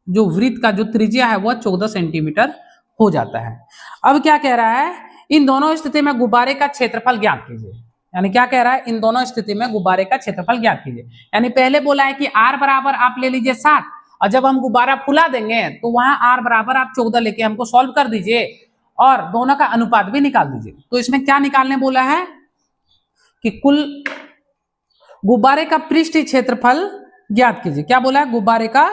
जो वृत्त का जो त्रिज्या है वह 14 सेंटीमीटर हो जाता है। अब क्या कह रहा है इन दोनों स्थिति में गुब्बारे का क्षेत्रफल ज्ञात कीजिए। यानी क्या कह रहा है इन दोनों स्थिति में गुब्बारे का क्षेत्रफल ज्ञात कीजिए। यानी पहले बोला है कि आर बराबर आप ले लीजिए 7 और जब हम गुब्बारा फुला देंगे तो वहां आर बराबर आप 14 लेके हमको सॉल्व कर दीजिए और दोनों का अनुपात भी निकाल दीजिए। तो इसमें क्या निकालने बोला है कि कुल गुब्बारे का पृष्ठ क्षेत्रफल ज्ञात कीजिए। क्या बोला है गुब्बारे का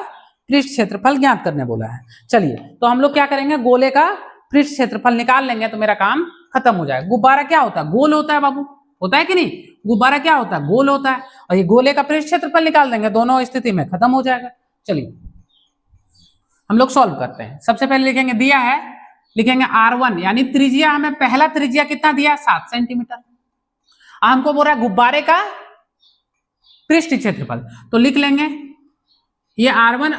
पृष्ठ क्षेत्रफल ज्ञात करने बोला है। चलिए तो हम लोग क्या करेंगे गोले का पृष्ठ क्षेत्रफल निकाल लेंगे तो मेरा काम खत्म हो जाएगा। गुब्बारा क्या होता है गोल होता है बाबू, होता है कि नहीं? गुब्बारा क्या होता है गोल होता है और ये गोले का पृष्ठ क्षेत्रफल निकाल देंगे, दोनों स्थिति में खत्म हो जाएगा। चलिए हम लोग सॉल्व करते हैं। सबसे पहले लिखेंगे दिया है, लिखेंगे R1 यानी त्रिज्या, हमें पहला त्रिज्या कितना दिया 7 सेंटीमीटर। हमको बोल रहा है गुब्बारे का पृष्ठ क्षेत्रफल, तो लिख लेंगे ये R1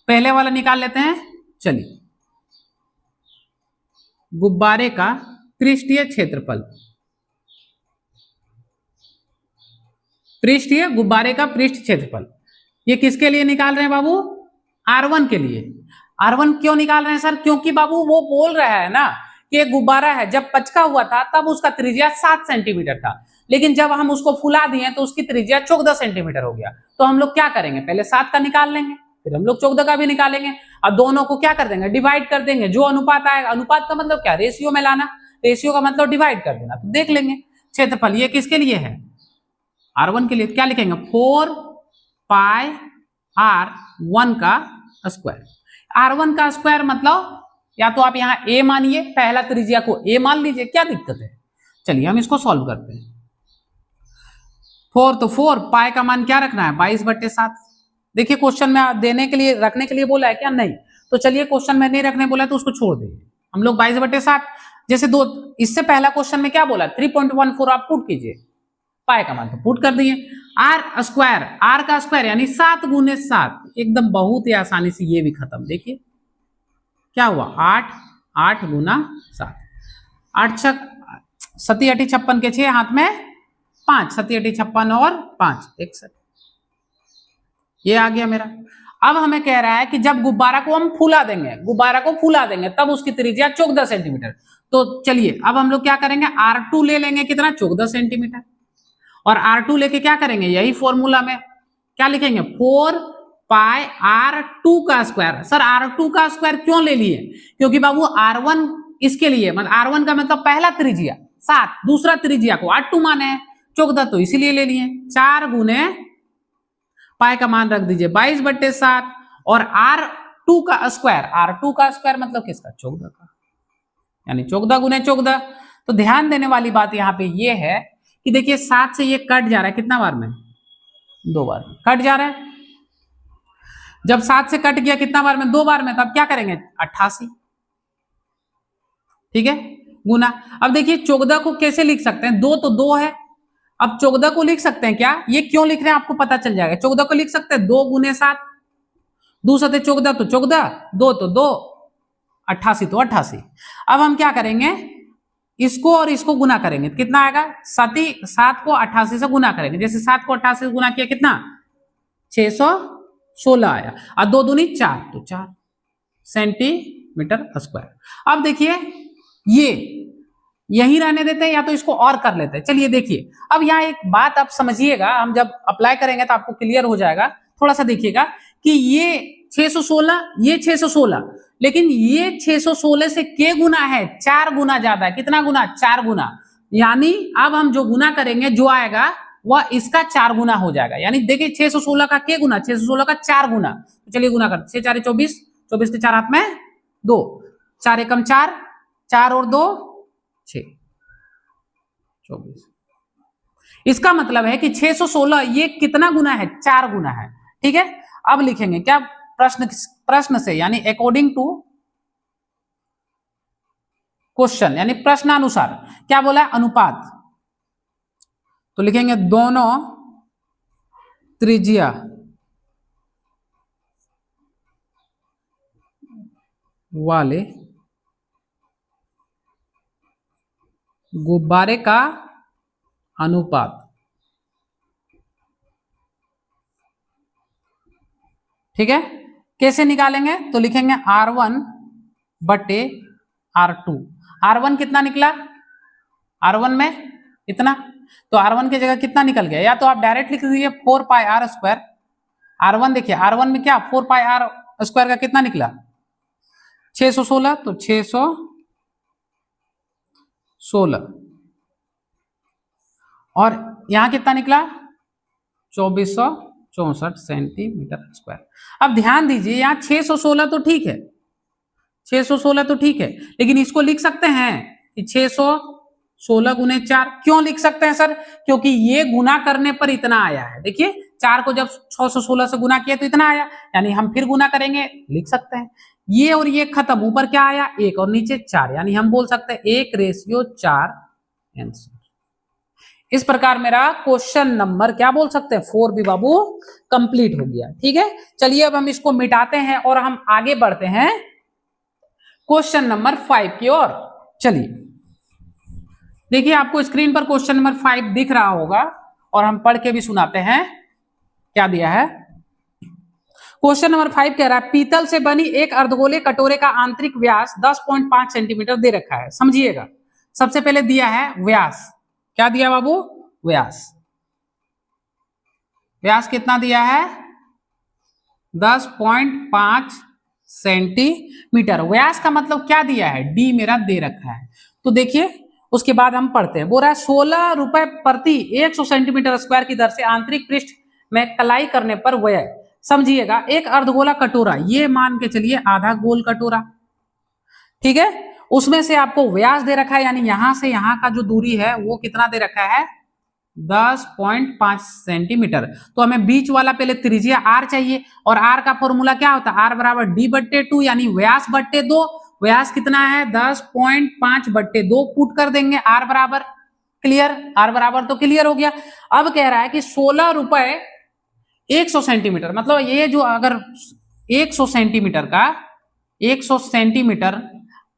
पहले वाला निकाल लेते हैं। चलिए गुब्बारे का पृष्ठीय क्षेत्रफल, पृष्ठीय गुब्बारे का पृष्ठ क्षेत्रफल ये किसके लिए निकाल रहे हैं बाबू? R1 के लिए। R1 क्यों निकाल रहे हैं सर? क्योंकि बाबू वो बोल रहा है ना कि एक गुब्बारा है जब पचका हुआ था तब उसका त्रिज्या 7 सेंटीमीटर था, लेकिन जब हम उसको फुला दिए तो उसकी त्रिज्या 14 सेंटीमीटर हो गया। तो हम लोग क्या करेंगे पहले 7 का निकाल लेंगे, फिर हम लोग 14 का भी निकालेंगे और दोनों को क्या कर देंगे डिवाइड कर देंगे। जो अनुपात आएगा, अनुपात का मतलब क्या रेशियो में लाना, रेशियो का मतलब डिवाइड कर देना। तो देख लेंगे क्षेत्रफल ये किसके लिए है R1 के लिए। क्या लिखेंगे 4 पाई R1 का स्क्वायर। R1 का स्क्वायर मतलब या तो आप यहाँ a मानिए, पहला त्रिज्या को a मान लीजिए, क्या दिक्कत है। चलिए हम इसको सॉल्व करते हैं। 4 तो 4 पाई का मान क्या रखना है 22/7। देखिए क्वेश्चन में देने के लिए रखने के लिए बोला है क्या? नहीं। तो चलिए क्वेश्चन में नहीं रखने बोला तो उसको छोड़ दीजिए। हम लोग 22/7 जैसे दो, इससे पहला क्वेश्चन में क्या बोला 3.14 आप पुट कीजिए, पाई का मान तो पुट कर दिए। आर स्क्वायर, आर का स्क्वायर यानी 7 गुने 7, एकदम बहुत ही आसानी से ये भी खत्म। देखिए क्या हुआ 8, 8 गुना 7, 8 6 सती 8 56 के 6 हाथ में 5, सती 8 56 और 5 61, ये आ गया मेरा। अब हमें कह रहा है कि जब गुब्बारा को हम फुला देंगे, गुब्बारा को फुला देंगे तब उसकी त्रिज्या 14 सेंटीमीटर। तो चलिए अब हम लोग क्या करेंगे R2 ले लेंगे, कितना 14 सेंटीमीटर, और R2 लेके क्या करेंगे यही फॉर्मूला में क्या लिखेंगे 4 पाई R2 का स्क्वायर। सर R2 का स्क्वायर क्यों ले लिए? क्योंकि बाबू R1 इसके लिए मतलब R1 का मतलब पहला त्रिज्या 7, दूसरा त्रिज्या को R2 माने हैं 14, तो इसीलिए ले लिए 4 गुने पाई का मान रख दीजिए 22/7 और R2 का स्क्वायर, R2 का स्क्वायर मतलब किसका, 14 का, यानी 14 गुने 14। तो ध्यान देने वाली बात यहाँ पे ये है कि देखिए 7 से ये कट जा रहा है कितना बार में, 2 बार में कट जा रहा है। जब 7 से कट गया कितना बार में, 2 बार में, तब क्या करेंगे 88, ठीक है, गुना। अब देखिए 14 को कैसे लिख सकते हैं, 2 तो 2 है, अब 14 को लिख सकते हैं क्या, ये क्यों लिख रहे हैं आपको पता चल जाएगा। 14 को लिख सकते हैं 2 गुने 7, 2 सते 14 तो 14, 2 तो 2, 88 तो 88। अब हम क्या करेंगे, इसको और इसको गुना करेंगे, कितना आएगा, 7 को 88 से गुना करेंगे। जैसे 7 को 88 से गुना किया कितना, 616 आया, और 2 दूनी 4 तो 4 सेंटीमीटर स्क्वायर। अब देखिए ये यही रहने देते हैं या तो इसको और कर लेते हैं। चलिए देखिए, अब यहाँ एक बात आप समझिएगा, हम जब अप्लाई करेंगे तो आपको क्लियर हो जाएगा। थोड़ा सा देखिएगा कि ये 616, ये 616, लेकिन ये 616 से के गुना है, 4 गुना ज्यादा है। कितना गुना, 4 गुना। यानी अब हम जो गुना करेंगे जो आएगा वह इसका 4 गुना हो जाएगा। यानी देखिए 616 का के गुना, 616 का 4 गुना। तो चलिए गुना करते, 6 4 24, 24 के 4 हाथ में 2, 4 एकम 4, 4 और 2 6, 24। इसका मतलब है कि 616 ये कितना गुना है, 4 गुना है, ठीक है। अब लिखेंगे क्या, प्रश्न से, यानी अकॉर्डिंग टू क्वेश्चन, यानी प्रश्नानुसार क्या बोला है, अनुपात। तो लिखेंगे दोनों त्रिज्या वाले गुब्बारे का अनुपात, ठीक है। कैसे निकालेंगे, तो लिखेंगे R1 बटे R2। R1 कितना निकला, R1 में इतना, तो R1 की जगह कितना निकल गया, या तो आप डायरेक्ट लिख दीजिए 4 पाई R स्क्वायर। R1 देखिए, R1 में क्या 4 पाई R स्क्वायर का कितना निकला, 616, तो 616 और यहां कितना निकला 2464 सेंटीमीटर स्क्वायर। अब ध्यान दीजिए यहां 616 तो ठीक है, 616 तो ठीक है, लेकिन इसको लिख सकते हैं कि 616 गुने 4। क्यों लिख सकते हैं सर, क्योंकि ये गुना करने पर इतना आया है। देखिए 4 को जब 616 से गुना किया तो इतना आया, यानी हम फिर गुना करेंगे, लिख सकते हैं। ये और ये खत्म, ऊपर क्या आया 1 और नीचे 4, यानी हम बोल सकते हैं 1:4 आंसर। इस प्रकार मेरा क्वेश्चन नंबर क्या बोल सकते हैं 4 भी बाबू कंप्लीट हो गया, ठीक है। चलिए अब हम इसको मिटाते हैं और हम आगे बढ़ते हैं क्वेश्चन नंबर 5 की ओर। चलिए देखिए, आपको स्क्रीन पर क्वेश्चन नंबर 5 दिख रहा होगा और हम पढ़ के भी सुनाते हैं क्या दिया है। क्वेश्चन नंबर 5 कह रहा है, पीतल से बनी एक अर्धगोले कटोरे का आंतरिक व्यास 10.5 सेंटीमीटर दे रखा है। समझिएगा, सबसे पहले दिया है व्यास, क्या दिया बाबू, व्यास। व्यास कितना दिया है 10.5 सेंटीमीटर। व्यास का मतलब क्या दिया है, डी मेरा दे रखा है। तो देखिए उसके बाद हम पढ़ते हैं, बोल रहा है 16 रुपए प्रति 100 सेंटीमीटर स्क्वायर की दर से आंतरिक पृष्ठ में कलाई करने पर व्यय। समझिएगा, एक अर्धगोला कटोरा, ये मान के चलिए आधा गोल कटोरा, ठीक है, उसमें से आपको व्यास दे रखा है, यानी यहां से यहां का जो दूरी है वो कितना दे रखा है 10.5 सेंटीमीटर। तो हमें बीच वाला पहले त्रिज्या R चाहिए, और R का फॉर्मूला क्या होता है, R बराबर D/2, यानी व्यास बट्टे 2। व्यास कितना है 10.5/2 पुट कर देंगे, R बराबर, क्लियर, R बराबर तो क्लियर हो गया। अब कह रहा है कि 16 रुपए 100 सेंटीमीटर, मतलब ये जो अगर 100 सेंटीमीटर का 100 सेंटीमीटर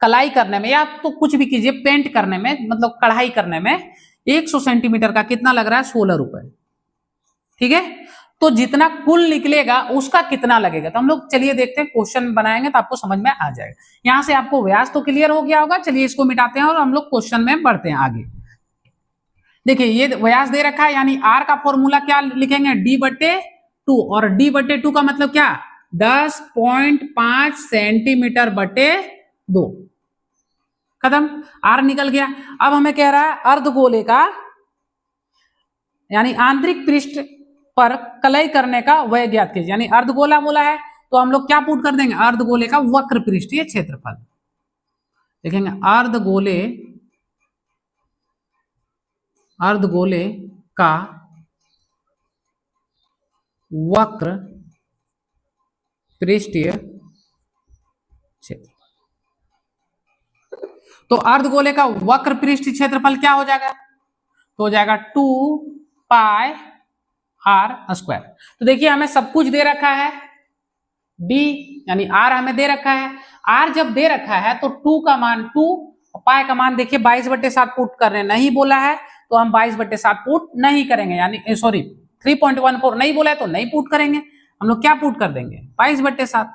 कलाई करने में, या तो कुछ भी कीजिए पेंट करने में, मतलब कढ़ाई करने में 100 सेंटीमीटर का कितना लग रहा है 16 रुपए, ठीक है। तो जितना कुल निकलेगा उसका कितना लगेगा, तो हम लोग चलिए देखते हैं, क्वेश्चन बनाएंगे तो आपको समझ में आ जाएगा। यहां से आपको व्यास तो क्लियर हो गया होगा। चलिए इसको मिटाते हैं और हम लोग क्वेश्चन में बढ़ते हैं आगे। देखिए ये व्यास दे रखा है, यानी R का फॉर्मूला क्या लिखेंगे D/2, और D/2 का मतलब क्या 10.5 सेंटीमीटर बटे 2, खत्म, R निकल गया। अब हमें कह रहा है अर्धगोले का, यानी आंतरिक पृष्ठ पर कलई करने का व्यय ज्ञात कीजिए। यानी अर्धगोला बोला है तो हम लोग क्या पुट कर देंगे, अर्धगोले का वक्र पृष्ठीय क्षेत्रफल देखेंगे। अर्धगोले का वक्र पृष्ठीय क्षेत्रफल। तो अर्धगोले का वक्र पृष्ठीय क्षेत्रफल क्या हो जाएगा, तो हो जाएगा 2 पाई r स्क्वायर। तो देखिए हमें सब कुछ दे रखा है, d यानी r हमें दे रखा है। r जब दे रखा है तो 2 का मान 2, पाई का मान देखिए 22/7 पुट करने नहीं बोला है तो हम 22/7 पुट नहीं करेंगे, यानी सॉरी 3.14 नहीं बोला है तो नहीं पुट करेंगे, हम लोग क्या पुट कर देंगे 22/7।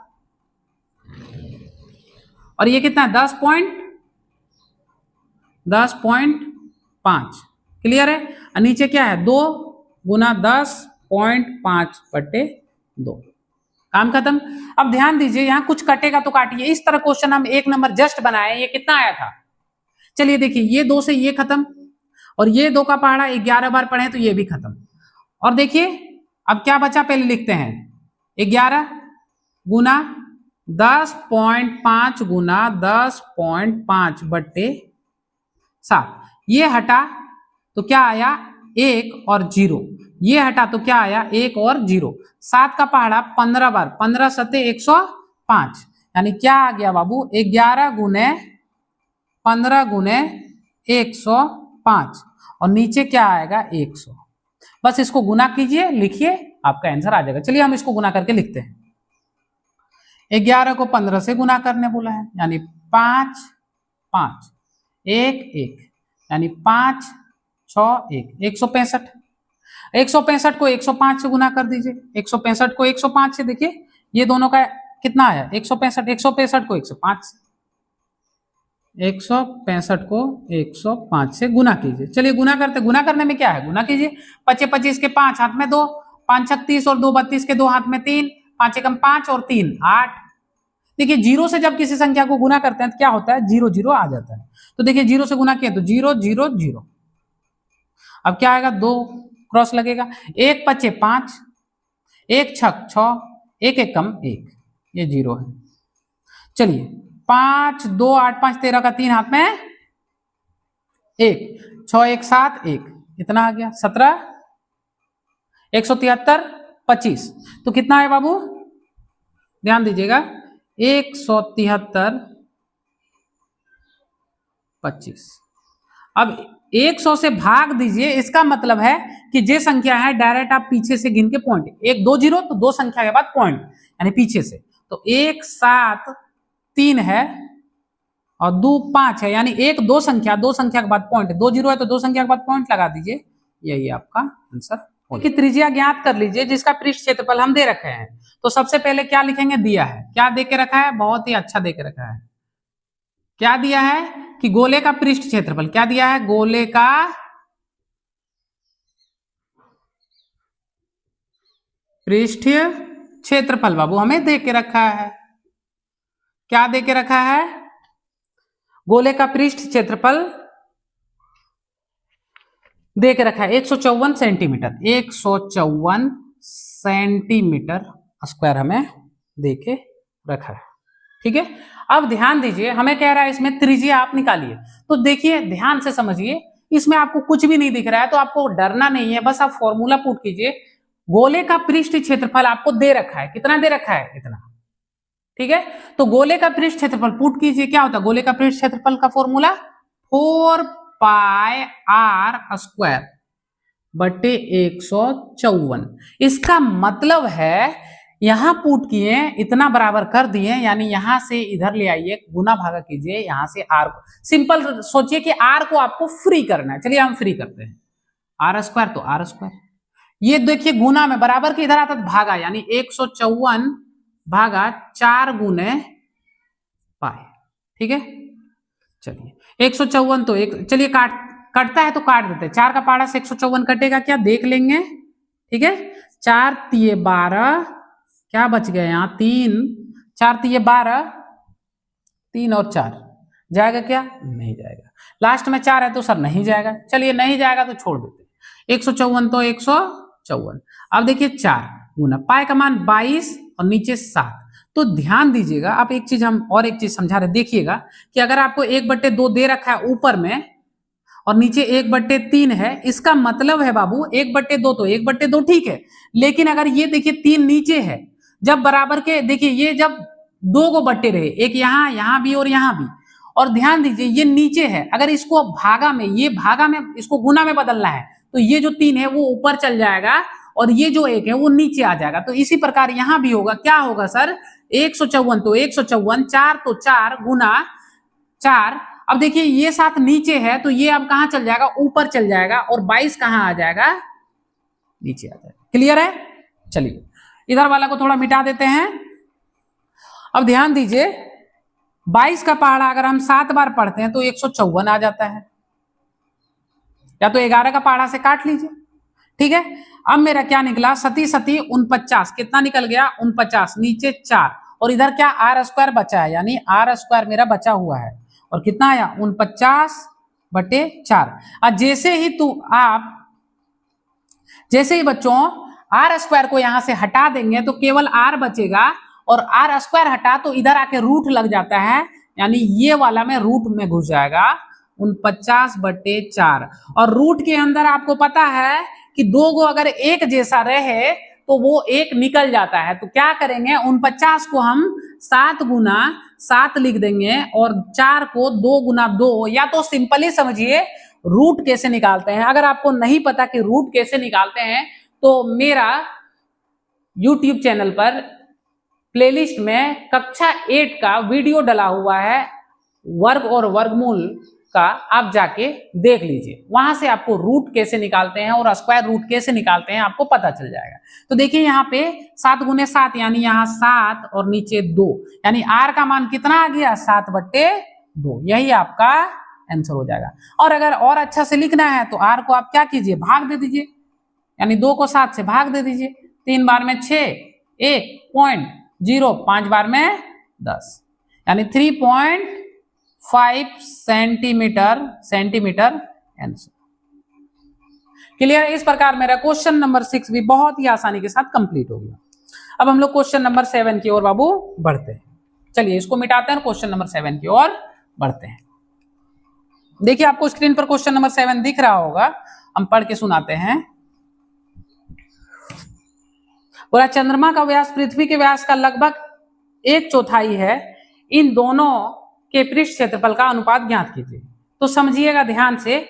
और ये कितना है 10.5 क्लियर है। और नीचे क्या है 2 गुना 10.5/2, काम खत्म। अब ध्यान दीजिए यहाँ कुछ कटेगा तो काटिए। इस तरह क्वेश्चन हम 1 नंबर जस्ट बनाए, ये कितना आया था, चलिए देखिए ये 2 से ये खत्म और ये 2 का पहाड़ा 11 बार पढ़े तो ये भी खत्म। और देखिए अब क्या बचा पहले लिखते हैं, 11 गुना 10.5 गुना 10.5/7, ये हटा तो क्या आया 1 और 0, ये हटा तो क्या आया 1 और 0। 7 का पहाड़ा 15 बार, 15 सते 105, यानी क्या आ गया बाबू 11 गुने 15 गुने 105 और नीचे क्या आएगा 100। बस इसको गुना कीजिए, लिखिए, आपका आंसर आ जाएगा। चलिए हम इसको गुना करके लिखते हैं। 11 को 15 से गुना करने बोला है, यानी 5 5 1 1, यानी 5 6 1, 165। 165 को 105 से गुना कर दीजिए, 165 को 105 से, देखिए ये दोनों का कितना आया 165, 165 को 105 से, 165 को 105 से गुना कीजिए। चलिए गुना करते, गुना करने में क्या है, गुना कीजिए। 25 25 के 5 हाथ में 2, 5 6 30 और 2 32 के 2 हाथ में 3, 5 एकम 5 और 3 8। देखिए 0 से जब किसी संख्या को गुना करते हैं तो क्या होता है 0 0 आ जाता है। तो देखिए 0 से गुना किया तो 0 0 0। अब क्या आएगा 2 क्रॉस लगेगा, 1 5 5, 1 6 6, 1 एकम 1, ये 0 है। चलिए 5 2 8 5 13 का 3 हाथ में 1, 6 1 7 1, इतना आ गया 17, 173 25। तो कितना है बाबू, ध्यान दीजिएगा 173 25। अब 100 से भाग दीजिए, इसका मतलब है कि जे संख्या है डायरेक्ट आप पीछे से गिन के पॉइंट, 1 2 0 तो 2 संख्या के बाद पॉइंट यानी पीछे से, तो 1 7 3 है और 2 5 है, यानी 1 2 संख्या के बाद पॉइंट, 2 0 है तो 2 संख्या के बाद पॉइंट लगा दीजिए, यही आपका आंसर होगा। कि त्रिज्या ज्ञात कर लीजिए जिसका पृष्ठ क्षेत्रफल हम दे रखे हैं। तो सबसे पहले क्या लिखेंगे, दिया है, क्या दे के रखा है, बहुत ही अच्छा दे के रखा है। क्या दिया है कि गोले का पृष्ठ क्षेत्रफल, क्या दिया है, गोले का पृष्ठीय क्षेत्रफल बाबू हमें दे के रखा है। क्या दे के रखा है, गोले का पृष्ठ क्षेत्रफल दे के रखा है 154 सेंटीमीटर, 154 सेंटीमीटर स्क्वायर हमें दे के रखा है। ठीक है, अब ध्यान दीजिए हमें कह रहा है इसमें त्रिज्या आप निकालिए। तो देखिए ध्यान से समझिए, इसमें आपको कुछ भी नहीं दिख रहा है तो आपको डरना नहीं है, बस आप फॉर्मूला पुट कीजिए। गोले का पृष्ठ क्षेत्रफल आपको दे रखा है, कितना दे रखा है, इतना, ठीक है। तो गोले का पृष्ठ क्षेत्रफल पुट कीजिए, क्या होता है गोले का पृष्ठ क्षेत्रफल का फॉर्मूला 4 पाई r स्क्वायर बटे 154। इसका मतलब है यहां पुट किए, इतना बराबर कर दिए, यानी यहां से इधर ले आइए, गुना भागा कीजिए, यहां से r को सिंपल सोचिए कि r को आपको फ्री करना है। चलिए हम फ्री करते हैं, r स्क्वायर तो r स्क्वायर, ये देखिए गुना में बराबर के इधर आता है भागा, यानी 154 भागा 4 गुने पाई, ठीक है। चलिए 154 तो एक, चलिए कटता है तो काट देते हैं, 4 का पहाड़ा से 154 कटेगा क्या, देख लेंगे, ठीक है। 4 तिये 12, क्या बच गया यहाँ 3, 4 तिये 12, 3 और 4 जाएगा क्या, नहीं जाएगा। लास्ट में 4 है तो सर नहीं जाएगा, चलिए नहीं जाएगा तो छोड़ देते हैं। 154 तो 154 54। अब देखिए 4 गुना पाई का मान 22 और नीचे 7। तो ध्यान दीजिएगा, आप एक चीज हम और एक चीज समझा रहे, देखिएगा कि अगर आपको 1/2 दे रखा है ऊपर में और नीचे 1/3 है, इसका मतलब है बाबू 1/2 तो 1/2 ठीक है, लेकिन अगर ये देखिए 3 नीचे है, जब बराबर के देखिए ये जब 2 को बट्टे रहे, एक यहाँ भी और यहाँ भी, और ध्यान दीजिए ये नीचे है, अगर इसको भागा में, ये भागा में इसको गुना में बदलना है तो ये जो 3 है वो ऊपर चल जाएगा और ये जो 1 है वो नीचे आ जाएगा। तो इसी प्रकार यहां भी होगा, क्या होगा सर 154 तो 154, 4 तो 4 गुना 4। अब देखिए ये 7 नीचे है तो ये अब कहां चल जाएगा, ऊपर चल जाएगा, और 22 कहां आ जाएगा, नीचे आ जाएगा। क्लियर है? चलिए इधर वाला को थोड़ा मिटा देते हैं। अब ध्यान दीजिए 22 का पहाड़ा अगर हम 7 बार पढ़ते हैं तो 154 आ जाता है, या तो 11 का पहाड़ा से काट लीजिए। ठीक है, अब मेरा क्या निकला, सती 49, कितना निकल गया 49, नीचे 4 और इधर क्या आर स्क्वायर बचा है, यानी आर स्क्वायर मेरा बचा हुआ है, और कितना आया 49/4। और जैसे ही बच्चों आर स्क्वायर को यहां से हटा देंगे तो केवल आर बचेगा, और आर स्क्वायर हटा तो इधर आके रूट लग जाता है, यानी ये वाला में रूट में घुस जाएगा 49/4। और रूट के अंदर आपको पता है कि 2 को अगर एक जैसा रहे तो वो एक निकल जाता है, तो क्या करेंगे 49 को हम 7 गुना 7 लिख देंगे और 4 को 2 गुना 2, या तो सिंपली समझिए रूट कैसे निकालते हैं। अगर आपको नहीं पता कि रूट कैसे निकालते हैं तो मेरा YouTube चैनल पर प्लेलिस्ट में कक्षा 8 का वीडियो डला हुआ है, वर्ग और वर्गमूल का, आप जाके देख लीजिए, वहां से आपको रूट कैसे निकालते हैं और स्क्वायर रूट कैसे निकालते हैं आपको पता चल जाएगा। तो देखिए यहाँ पे 7 गुने 7 यानी यहाँ 7 और नीचे 2, यानी आर का मान कितना आ गया 7/2, यही आपका आंसर हो जाएगा। और अगर और अच्छा से लिखना है तो आर को आप क्या कीजिए, भाग दे दीजिए, यानी 2 को 7 से भाग दे दीजिए, 3 बार में 6, 1.0, 5 बार में 10, यानी 3.5 सेंटीमीटर आंसर। क्लियर? इस प्रकार मेरा क्वेश्चन नंबर 6 भी बहुत ही आसानी के साथ कंप्लीट हो गया। अब हम लोग क्वेश्चन नंबर 7 की ओर बाबू बढ़ते हैं। चलिए इसको मिटाते हैं, क्वेश्चन नंबर 7 की ओर बढ़ते हैं। देखिए आपको स्क्रीन पर क्वेश्चन नंबर 7 दिख रहा होगा, हम पढ़ के सुनाते हैं। बोला चंद्रमा का व्यास पृथ्वी के व्यास का लगभग 1/4 है, इन दोनों के पृष्ठ क्षेत्रफल का अनुपात ज्ञात कीजिए। तो समझिएगा ध्यान से,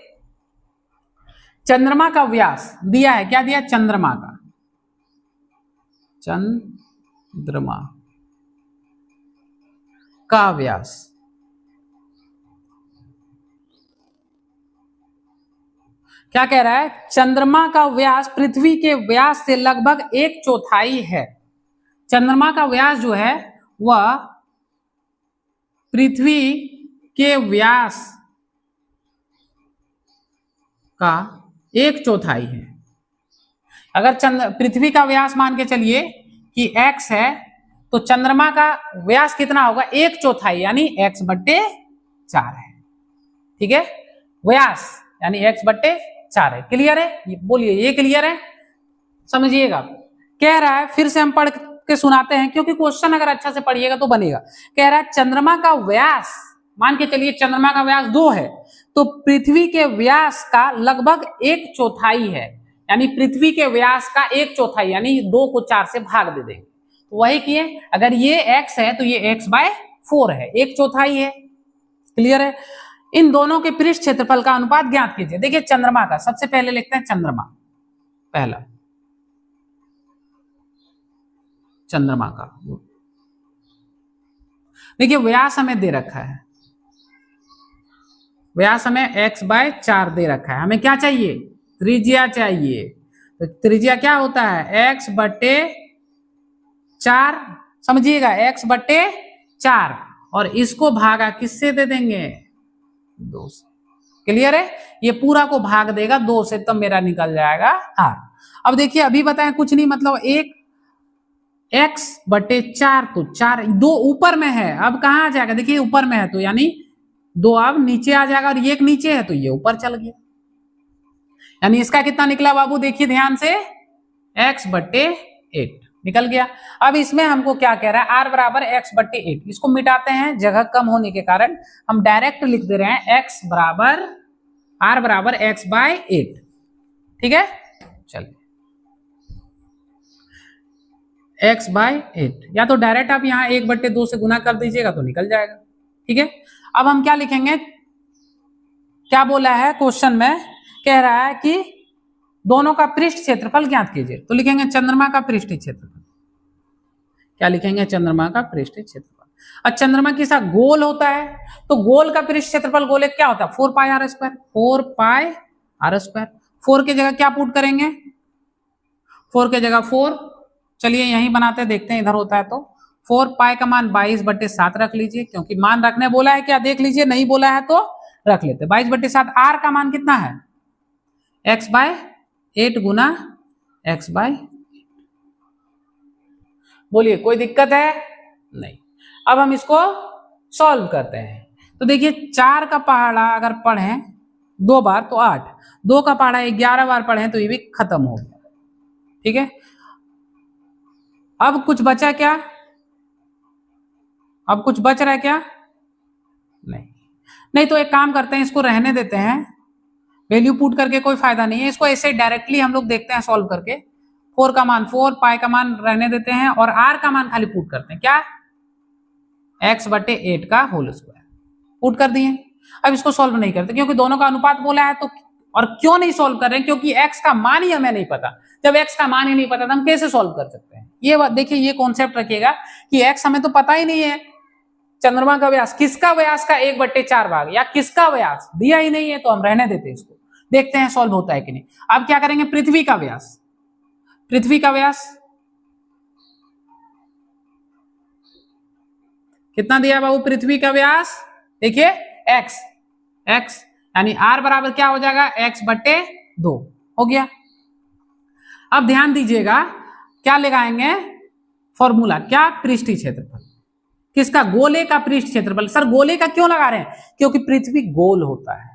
चंद्रमा का व्यास दिया है, क्या दिया, चंद्रमा का व्यास, क्या कह रहा है, चंद्रमा का व्यास पृथ्वी के व्यास से लगभग 1/4 है। चंद्रमा का व्यास जो है वह पृथ्वी के व्यास का 1/4 है। अगर पृथ्वी का व्यास मान के चलिए कि x है तो चंद्रमा का व्यास कितना होगा 1/4, यानी x/4 है। ठीक है, व्यास यानी x/4 है। क्लियर है? ये बोलिए, ये क्लियर है? समझिएगा, कह रहा है, फिर से हम पढ़ के सुनाते हैं क्योंकि क्वेश्चन अगर अच्छा से पढ़िएगा तो बनेगा। कह रहा है चंद्रमा का व्यास, मान के चलिए चंद्रमा का व्यास 2 है तो पृथ्वी के व्यास का लगभग 1/4 है, यानी पृथ्वी के व्यास का 1/4, यानी 2 को 4 से भाग दे देंगे। तो वही किए, अगर ये x है तो ये x/4 है, 1/4 है। क्लियर है? इन दोनों के पृष्ठ क्षेत्रफल का अनुपात ज्ञात कीजिए। देखिए चंद्रमा का, सबसे पहले लिखते हैं चंद्रमा, पहला चंद्रमा का, देखिए व्यास हमें दे रखा है, व्यास हमें x/4 दे रखा है, हमें क्या चाहिए, त्रिज्या चाहिए। तो त्रिज्या क्या होता है, x/4, समझिएगा x/4, और इसको भागा किससे दे देंगे, 2 से। क्लियर है? ये पूरा को भाग देगा 2 से, तब मेरा निकल जाएगा r। अब देखिए अभी बताएं कुछ नहीं, मतलब एक x/4, तो 4, 2 ऊपर में है, अब कहां आ जाएगा, देखिए ऊपर में है तो यानी 2 अब नीचे आ जाएगा, और ये एक नीचे है तो ये ऊपर चल गया, यानी इसका कितना निकला बाबू, देखिए ध्यान से, x/8 निकल गया। अब इसमें हमको क्या कह रहा है, r बराबर x/8, इसको मिटाते हैं जगह कम होने के कारण, हम डायरेक्ट लिख दे रहे हैं r बराबर x/8। ठीक है, चलिए x/8, या तो डायरेक्ट आप यहाँ 1/2 से गुना कर दीजिएगा तो निकल जाएगा। ठीक है, अब हम क्या लिखेंगे, क्या बोला है क्वेश्चन में, कह रहा है कि दोनों का पृष्ठ क्षेत्रफल ज्ञात कीजिए, तो लिखेंगे चंद्रमा का पृष्ठ क्षेत्रफल। क्या लिखेंगे, चंद्रमा का पृष्ठ क्षेत्रफल। अब चंद्रमा के साथ गोल होता है, तो गोल का पृष्ठ क्षेत्रफल गोले क्या होता है, 4πr²। 4πr², 4 की जगह क्या पुट करेंगे, 4 की जगह 4, चलिए यहीं बनाते हैं, देखते हैं इधर होता है तो 4π का मान 22/7 रख लीजिए, क्योंकि मान रखने बोला है, क्या देख लीजिए, नहीं बोला है तो रख लेते। 22/7, r का मान कितना है, x/8 गुना x/8। बोलिए कोई दिक्कत है, नहीं। अब हम इसको सॉल्व करते हैं, तो देखिए 4 का पहाड़ा अगर पढ़ें 2 बार तो 8, 2 का पहाड़ा 11 बार पढ़ें तो ये भी खत्म हो गया। ठीक है, अब कुछ बचा क्या, अब कुछ बच रहा है क्या, नहीं तो एक काम करते हैं, इसको रहने देते हैं, वैल्यू पुट करके कोई फायदा नहीं है, इसको ऐसे डायरेक्टली हम लोग देखते हैं सॉल्व करके। 4 का मान 4, पाई का मान रहने देते हैं और r का मान खाली पुट करते हैं, क्या, x/8 का होल स्क्वायर पुट कर दिए। अब इसको सॉल्व नहीं करते क्योंकि दोनों का अनुपात बोला है, तो और क्यों नहीं सॉल्व कर रहे हैं, क्योंकि x का मान ही हमें नहीं पता। जब x का मान ही नहीं पता तो हम कैसे सॉल्व कर सकते हैं, ये बात देखिए, ये कॉन्सेप्ट रखिएगा कि x हमें तो पता ही नहीं है। चंद्रमा का व्यास, किसका व्यास का 1/4 भाग, या किसका व्यास दिया ही नहीं है, तो हम रहने देते हैं इसको, देखते हैं सॉल्व होता है कि नहीं। अब क्या करेंगे, पृथ्वी का व्यास, पृथ्वी का व्यास कितना दिया बाबू, पृथ्वी का व्यास देखिए x यानी r बराबर क्या हो जाएगा, x/2 हो गया। अब ध्यान दीजिएगा, क्या लगाएंगे फॉर्मूला, क्या, पृष्ठीय क्षेत्रफल, किसका, गोले का पृष्ठ क्षेत्रफल। सर गोले का क्यों लगा रहे हैं, क्योंकि पृथ्वी गोल होता है।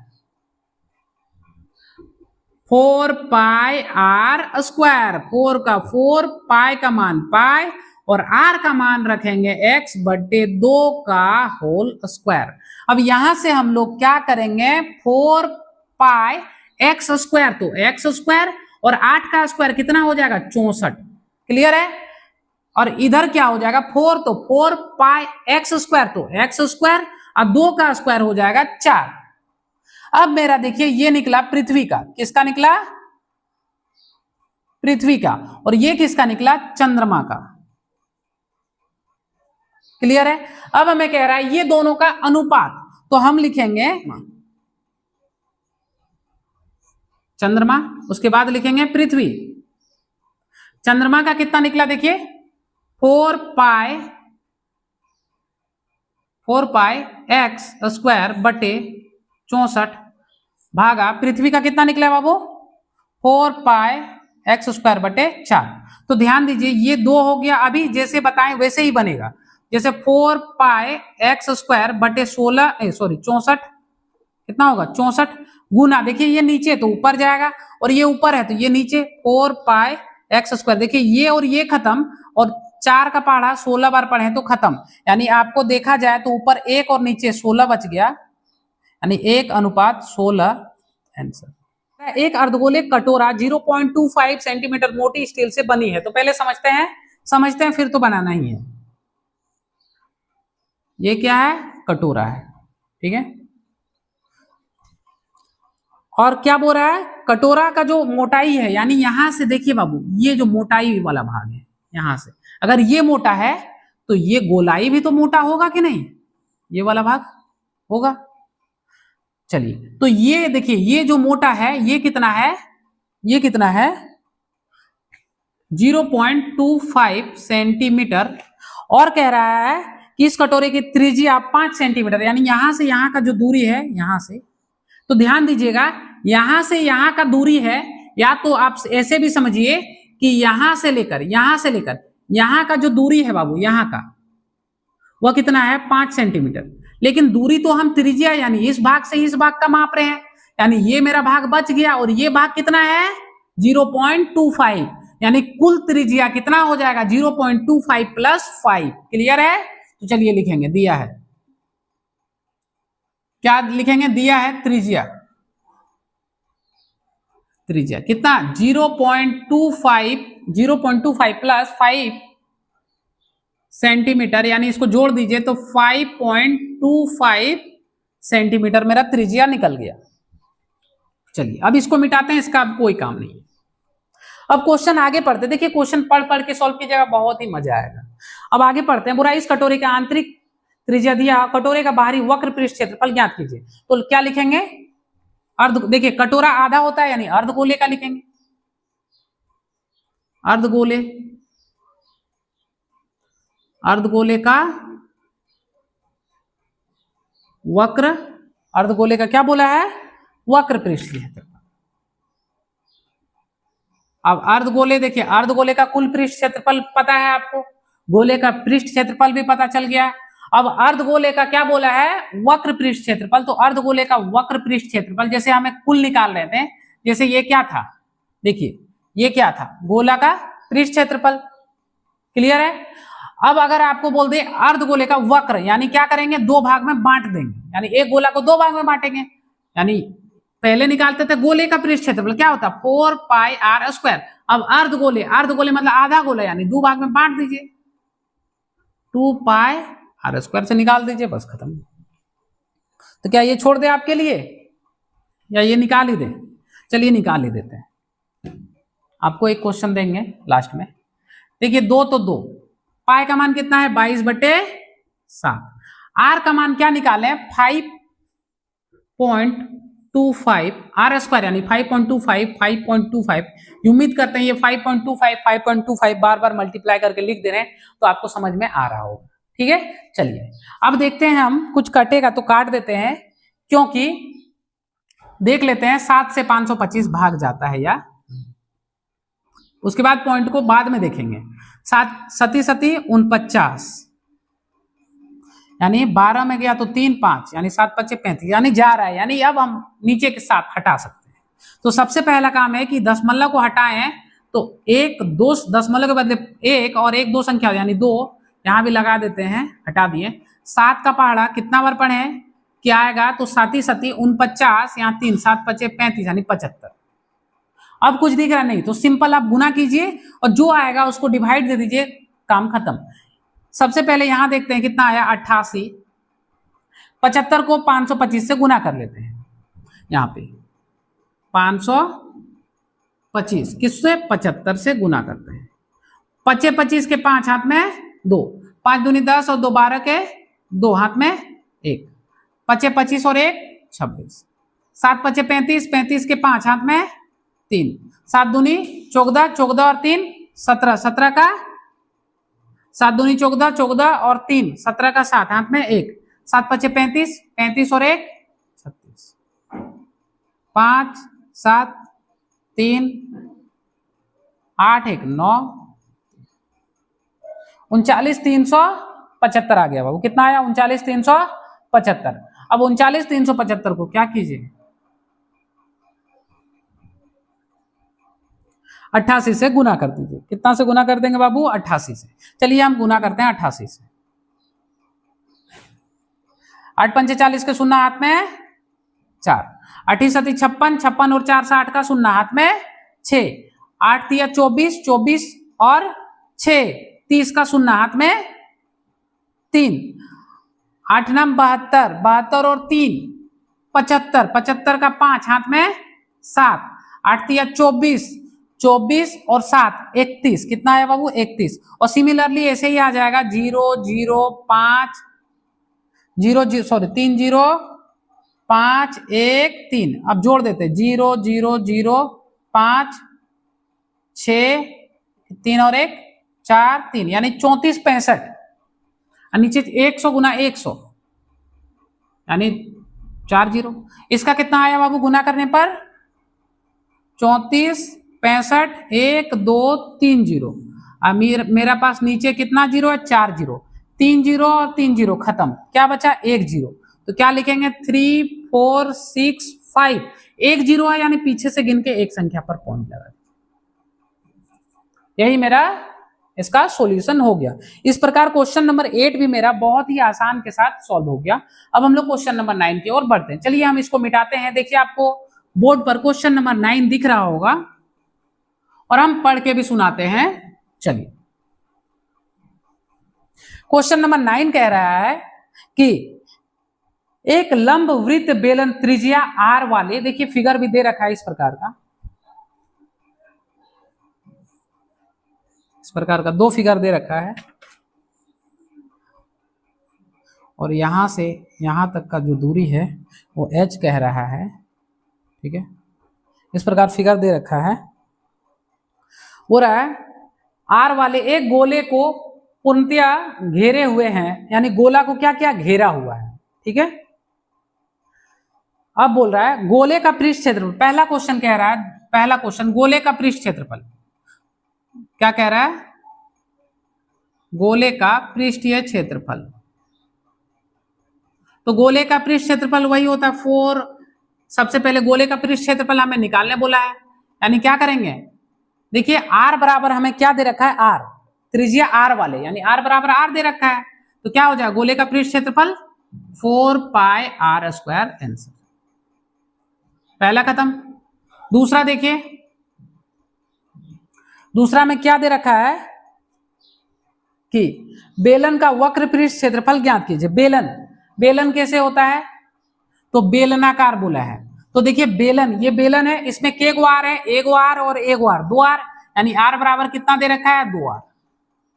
4πr², 4 का 4, पाई का मान पाई और r का मान रखेंगे x/2 का होल स्क्वायर। अब यहां से हम लोग क्या करेंगे, 4πx², तो x² और 8 का स्क्वायर कितना हो जाएगा, 64। क्लियर है, और इधर क्या हो जाएगा 4, तो 4πx², तो x², अब 2 का स्क्वायर हो जाएगा 4। अब मेरा देखिए ये निकला पृथ्वी का, किसका निकला, पृथ्वी का, और ये किसका निकला, चंद्रमा का। क्लियर है, अब हमें कह रहा है ये दोनों का अनुपात, तो हम लिखेंगे चंद्रमा, उसके बाद लिखेंगे पृथ्वी। चंद्रमा का कितना निकला देखिए, 4πx² भागा पृथ्वी का कितना निकला बाबू, 4πx²/4। तो ध्यान दीजिए ये 2 हो गया, अभी जैसे बताएं वैसे ही बनेगा, जैसे 4πx²/16 कितना होगा, 64 गुना, देखिए ये नीचे तो ऊपर जाएगा और ये ऊपर है तो ये नीचे, 4πx², देखिए ये और ये खत्म, और 4 का पहाड़ा 16 बार पढ़े तो खत्म, यानी आपको देखा जाए तो ऊपर 1 और नीचे 16 बच गया, यानी 1:16 आंसर। एक अर्धगोलिक कटोरा 0.25 सेंटीमीटर मोटी स्टील से बनी है, तो पहले समझते हैं फिर तो बनाना ही है। ये क्या है, कटोरा है, ठीक है, और क्या बोल रहा है, कटोरा का जो मोटाई है, यानी यहां से देखिए बाबू, ये जो मोटाई वाला भाग है, यहां से अगर ये मोटा है तो ये गोलाई भी तो मोटा होगा कि नहीं, ये वाला भाग होगा। चलिए, तो ये देखिए ये जो मोटा है ये कितना है, ये कितना है 0.25 सेंटीमीटर, और कह रहा है कि इस कटोरे की त्रिज्या 5 सेंटीमीटर, यानी यहां से यहां का जो दूरी है, यहां से, तो ध्यान दीजिएगा यहां से यहां का दूरी है, या तो आप ऐसे भी समझिए कि यहां से लेकर यहां का जो दूरी है बाबू, यहां का वह कितना है 5 सेंटीमीटर, लेकिन दूरी तो हम त्रिज्या यानी इस भाग से इस भाग का माप रहे हैं, यानी ये मेरा भाग बच गया और ये भाग कितना है 0.25, यानी कुल त्रिज्या कितना हो जाएगा 0.25 प्लस 5। क्लियर है? तो चलिए लिखेंगे, दिया है, क्या लिखेंगे, दिया है त्रिज्या, त्रिज्या कितना 0.25 प्लस 5 सेंटीमीटर, यानी इसको जोड़ दीजिए तो 5.25 सेंटीमीटर मेरा त्रिज्या निकल गया। चलिए अब इसको मिटाते हैं, इसका अब कोई काम नहीं। अब क्वेश्चन आगे पढ़ते, देखिए क्वेश्चन पढ़ पढ़ के सॉल्व कीजिएगा, बहुत ही मजा आएगा। अब आगे पढ़ते हैं, बुरा इस कटोरे का आंतरिक त्रिज्या दिया, कटोरे का बाहरी वक्र पृष्ठ क्षेत्रफल ज्ञात कीजिए। तो क्या लिखेंगे, अर्ध, देखिए कटोरा आधा होता है यानी अर्धगोले का लिखेंगे, अर्धगोले, अर्धगोले का वक्र, अर्धगोले का क्या बोला है, वक्र पृष्ठ क्षेत्रफल। अब अर्धगोले, देखिए अर्धगोले का कुल पृष्ठ क्षेत्रफल पता है आपको, गोले का पृष्ठ क्षेत्रफल भी पता चल गया। अब अर्धगोले का क्या बोला है, वक्र पृष्ठ क्षेत्रफल। तो अर्धगोले का वक्र पृष्ठ क्षेत्रफल, जैसे हमें कुल निकाल रहे थे, जैसे ये क्या था, देखिए ये क्या था, गोला का पृष्ठ क्षेत्रफल। क्लियर है? अब अगर आपको बोल दे अर्धगोले का वक्र, यानी क्या करेंगे, दो भाग में बांट देंगे, यानी एक गोला को दो भाग में बांटेंगे। यानी पहले निकालते थे गोले का पृष्ठ क्षेत्रफल, क्या होता 4 पाई आर स्क्वायर। अब अर्धगोले, अर्धगोले मतलब आधा गोला, यानी दो भाग में बांट दीजिए, 2 पाई आर स्क्वायर से निकाल दीजिए, बस खत्म। तो क्या ये छोड़ दे आपके लिए, या ये निकाल ही दे? चलिए निकाल ही देते हैं। आपको एक क्वेश्चन देंगे लास्ट में, देखिए 2 तो 2, पाई का मान कितना है 22/7, आर का मान क्या निकाले 5.25 आर स्क्वायर, यानी 5.25 उम्मीद करते हैं ये 5.25 बार बार मल्टीप्लाई करके लिख दे रहे हैं, तो आपको समझ में आ रहा होगा। ठीक है, चलिए अब देखते हैं, हम कुछ कटेगा तो काट देते हैं, क्योंकि देख लेते हैं 7 से 525 भाग जाता है, या उसके बाद पॉइंट को बाद में देखेंगे। 7 सती 49, यानी 12 में गया तो 3 5, यानी 7 5 35, यानी जा रहा है, यानी अब हम नीचे के साथ हटा सकते हैं। तो सबसे पहला काम है कि दशमलव को हटाएं, तो 1 2 दशमलव के बदले 1 और 1 2 संख्या यानी 2 यहां भी लगा देते हैं, हटा दिए। 7 का पहाड़ा कितना बार पढ़े, क्या आएगा, तो 7 7 49, यहाँ 3 7 5 35, यानी 75। अब कुछ दिख रहा नहीं तो सिंपल आप गुना कीजिए और जो आएगा उसको डिवाइड दे दीजिए, काम खत्म। सबसे पहले यहां देखते हैं कितना आया 88, 75 को 525 से गुना कर लेते हैं, यहाँ पे 525 किससे 75 से गुना करते हैं। 25 25 के 5 हाथ में 2, 5 दूनी 10 और 2 12 के 2 हाथ में 1, 25 25 और 1 26, 7 5 35, 35 के 5 हाथ में 3, 7 दूनी 14, 14 और 3 17, 17 का 7 दूनी 14, 14 और 3 17 का 7 हाथ में 1, 7 5 35, 35 और 1 36, 5 7 3 8 1 9, 39 375 आ गया बाबू, कितना आया 39 375। अब 39 375 को क्या कीजिए 88 से गुना कर दीजिए। कितना से गुना कर देंगे बाबू 88 से। चलिए हम गुना करते हैं 88 से। 8 पंचे 40 के शून्य हाथ में 4, 8 7 56, 56 और 4 60 का शून्य हाथ में 6, 8 3 24, 24 और 6 30 का शून्य हाथ में 3, 8 9 72, 72 और 3 75, 75 का 5 हाथ में 7, 8 3 24, 24 और 7 31, कितना है बाबू 31। और सिमिलरली ऐसे ही आ जाएगा 0 0 5 0 सॉरी 3 0 5 1 3। अब जोड़ देते 0 0 0 5 6 3 और 1 4 3, यानी 34 65, नीचे 100 गुना 100 यानी 4 0। इसका कितना आया बाबू गुना करने पर 34 65 1 2 3 0। मेरा पास नीचे कितना जीरो है 4 0, 3 0 और 3 0 खत्म, क्या बचा 1 0। तो क्या लिखेंगे 3 4 6 5, 1 0 है यानी पीछे से गिन के एक संख्या पर पॉइंट लगा। यही मेरा इसका सॉल्यूशन हो गया। इस प्रकार क्वेश्चन नंबर 8 भी मेरा बहुत ही आसान के साथ सॉल्व हो गया। अब हम लोग क्वेश्चन नंबर 9 की ओर बढ़ते हैं। चलिए हम इसको मिटाते हैं। देखिए आपको बोर्ड पर क्वेश्चन नंबर 9 दिख रहा होगा और हम पढ़ के भी सुनाते हैं। चलिए क्वेश्चन नंबर 9 कह रहा है कि एक लंब वृत्त बेलन त्रिज्या r वाले, देखिए फिगर भी दे रखा है इस प्रकार का 2 फिगर दे रखा है और यहां से यहां तक का जो दूरी है वो h कह रहा है। ठीक है, इस प्रकार फिगर दे रखा है। हो रहा है r वाले एक गोले को पूर्णतया घेरे हुए हैं, यानी गोला को क्या क्या घेरा हुआ है। ठीक है, अब बोल रहा है गोले का पृष्ठ क्षेत्रफल। पहला क्वेश्चन कह रहा है, पहला क्वेश्चन गोले का पृष्ठ क्षेत्रफल क्या कह रहा है? गोले का पृष्ठीय क्षेत्रफल। तो गोले का पृष्ठ क्षेत्रफल वही होता है 4। सबसे पहले गोले का पृष्ठ क्षेत्रफल हमें निकालने बोला है, यानी क्या करेंगे? देखिए r बराबर हमें क्या दे रखा है? r, त्रिज्या r वाले, यानी r बराबर r दे रखा है। तो क्या हो जाएगा? गोले का पृष्ठ क्षेत्रफल 4 पाई r स्क्वायर। आंसर पहला खत्म। दूसरा देखिए, दूसरा में क्या दे रखा है कि बेलन का वक्र पृष्ठ क्षेत्रफल ज्ञात कीजिए। बेलन कैसे होता है? तो बेलनाकार बोला है। तो देखिए बेलन, ये बेलन है, इसमें के गो आर है, एक आर और एक आर, 2 आर, यानी आर बराबर कितना दे रखा है? 2 आर।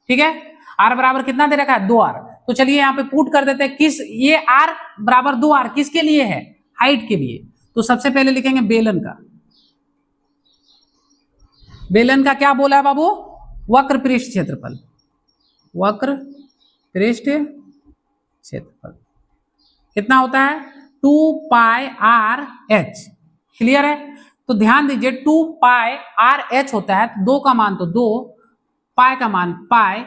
ठीक है, आर बराबर कितना दे रखा है? 2 आर। तो चलिए यहाँ पे पुट कर देते हैं किस, ये आर बराबर 2 आर किसके लिए है? हाइट के लिए। तो सबसे पहले लिखेंगे बेलन का। बेलन का क्या बोला है बाबू? वक्र पृष्ठ क्षेत्रफल। वक्र पृष्ठ क्षेत्रफल कितना होता है? 2 पाई आर एच। क्लियर है? तो ध्यान दीजिए 2 पाई आर एच होता है, तो 2 का मान तो 2, पाई का मान पाई,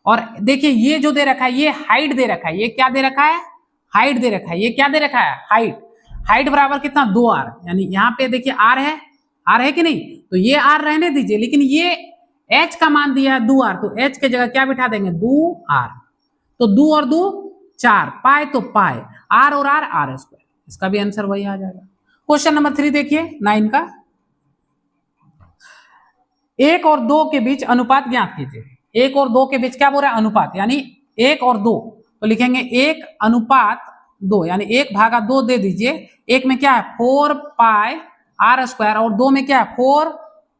और देखिए ये जो दे रखा है ये हाइट दे रखा है। ये क्या दे रखा है? हाइट दे रखा है। ये क्या दे रखा है? हाइट। हाइट बराबर कितना? 2 आर, यानी यहाँ पे देखिए आर है, आर है कि नहीं? तो ये आर रहने दीजिए, लेकिन ये एच का मान दिया है 2 आर, तो एच के जगह क्या बिठा देंगे? 2 आर। तो 2 और 2 4, पाई तो पाई, आर और आर स्क्वायर। इसका भी आंसर वही आ जाएगा। क्वेश्चन नंबर 3 देखिए 9 का। 1 और 2 के बीच अनुपात ज्ञात कीजिए। 1 और 2 के बीच क्या बोल रहा है? अनुपात, यानी 1 और 2। तो लिखेंगे 1 अनुपात 2, यानी 1/2 दे दीजिए। 1 में क्या है? 4 पाई आर स्क्वायर, और 2 में क्या है? 4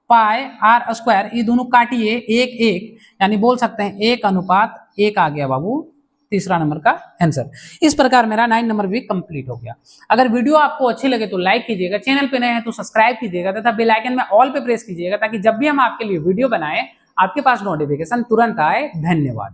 पाई आर स्क्वायर। ये दोनों काटिए 1 1, यानी बोल सकते हैं 1 अनुपात 1 आ गया बाबू, तीसरा नंबर का आंसर। इस प्रकार मेरा 9 नंबर भी कंप्लीट हो गया। अगर वीडियो आपको अच्छी लगे तो लाइक कीजिएगा, चैनल पे नए हैं तो सब्सक्राइब कीजिएगा तथा बेल आइकन में ऑल पे प्रेस कीजिएगा, ताकि जब भी हम आपके लिए वीडियो बनाएं आपके पास नोटिफिकेशन तुरंत आए। धन्यवाद।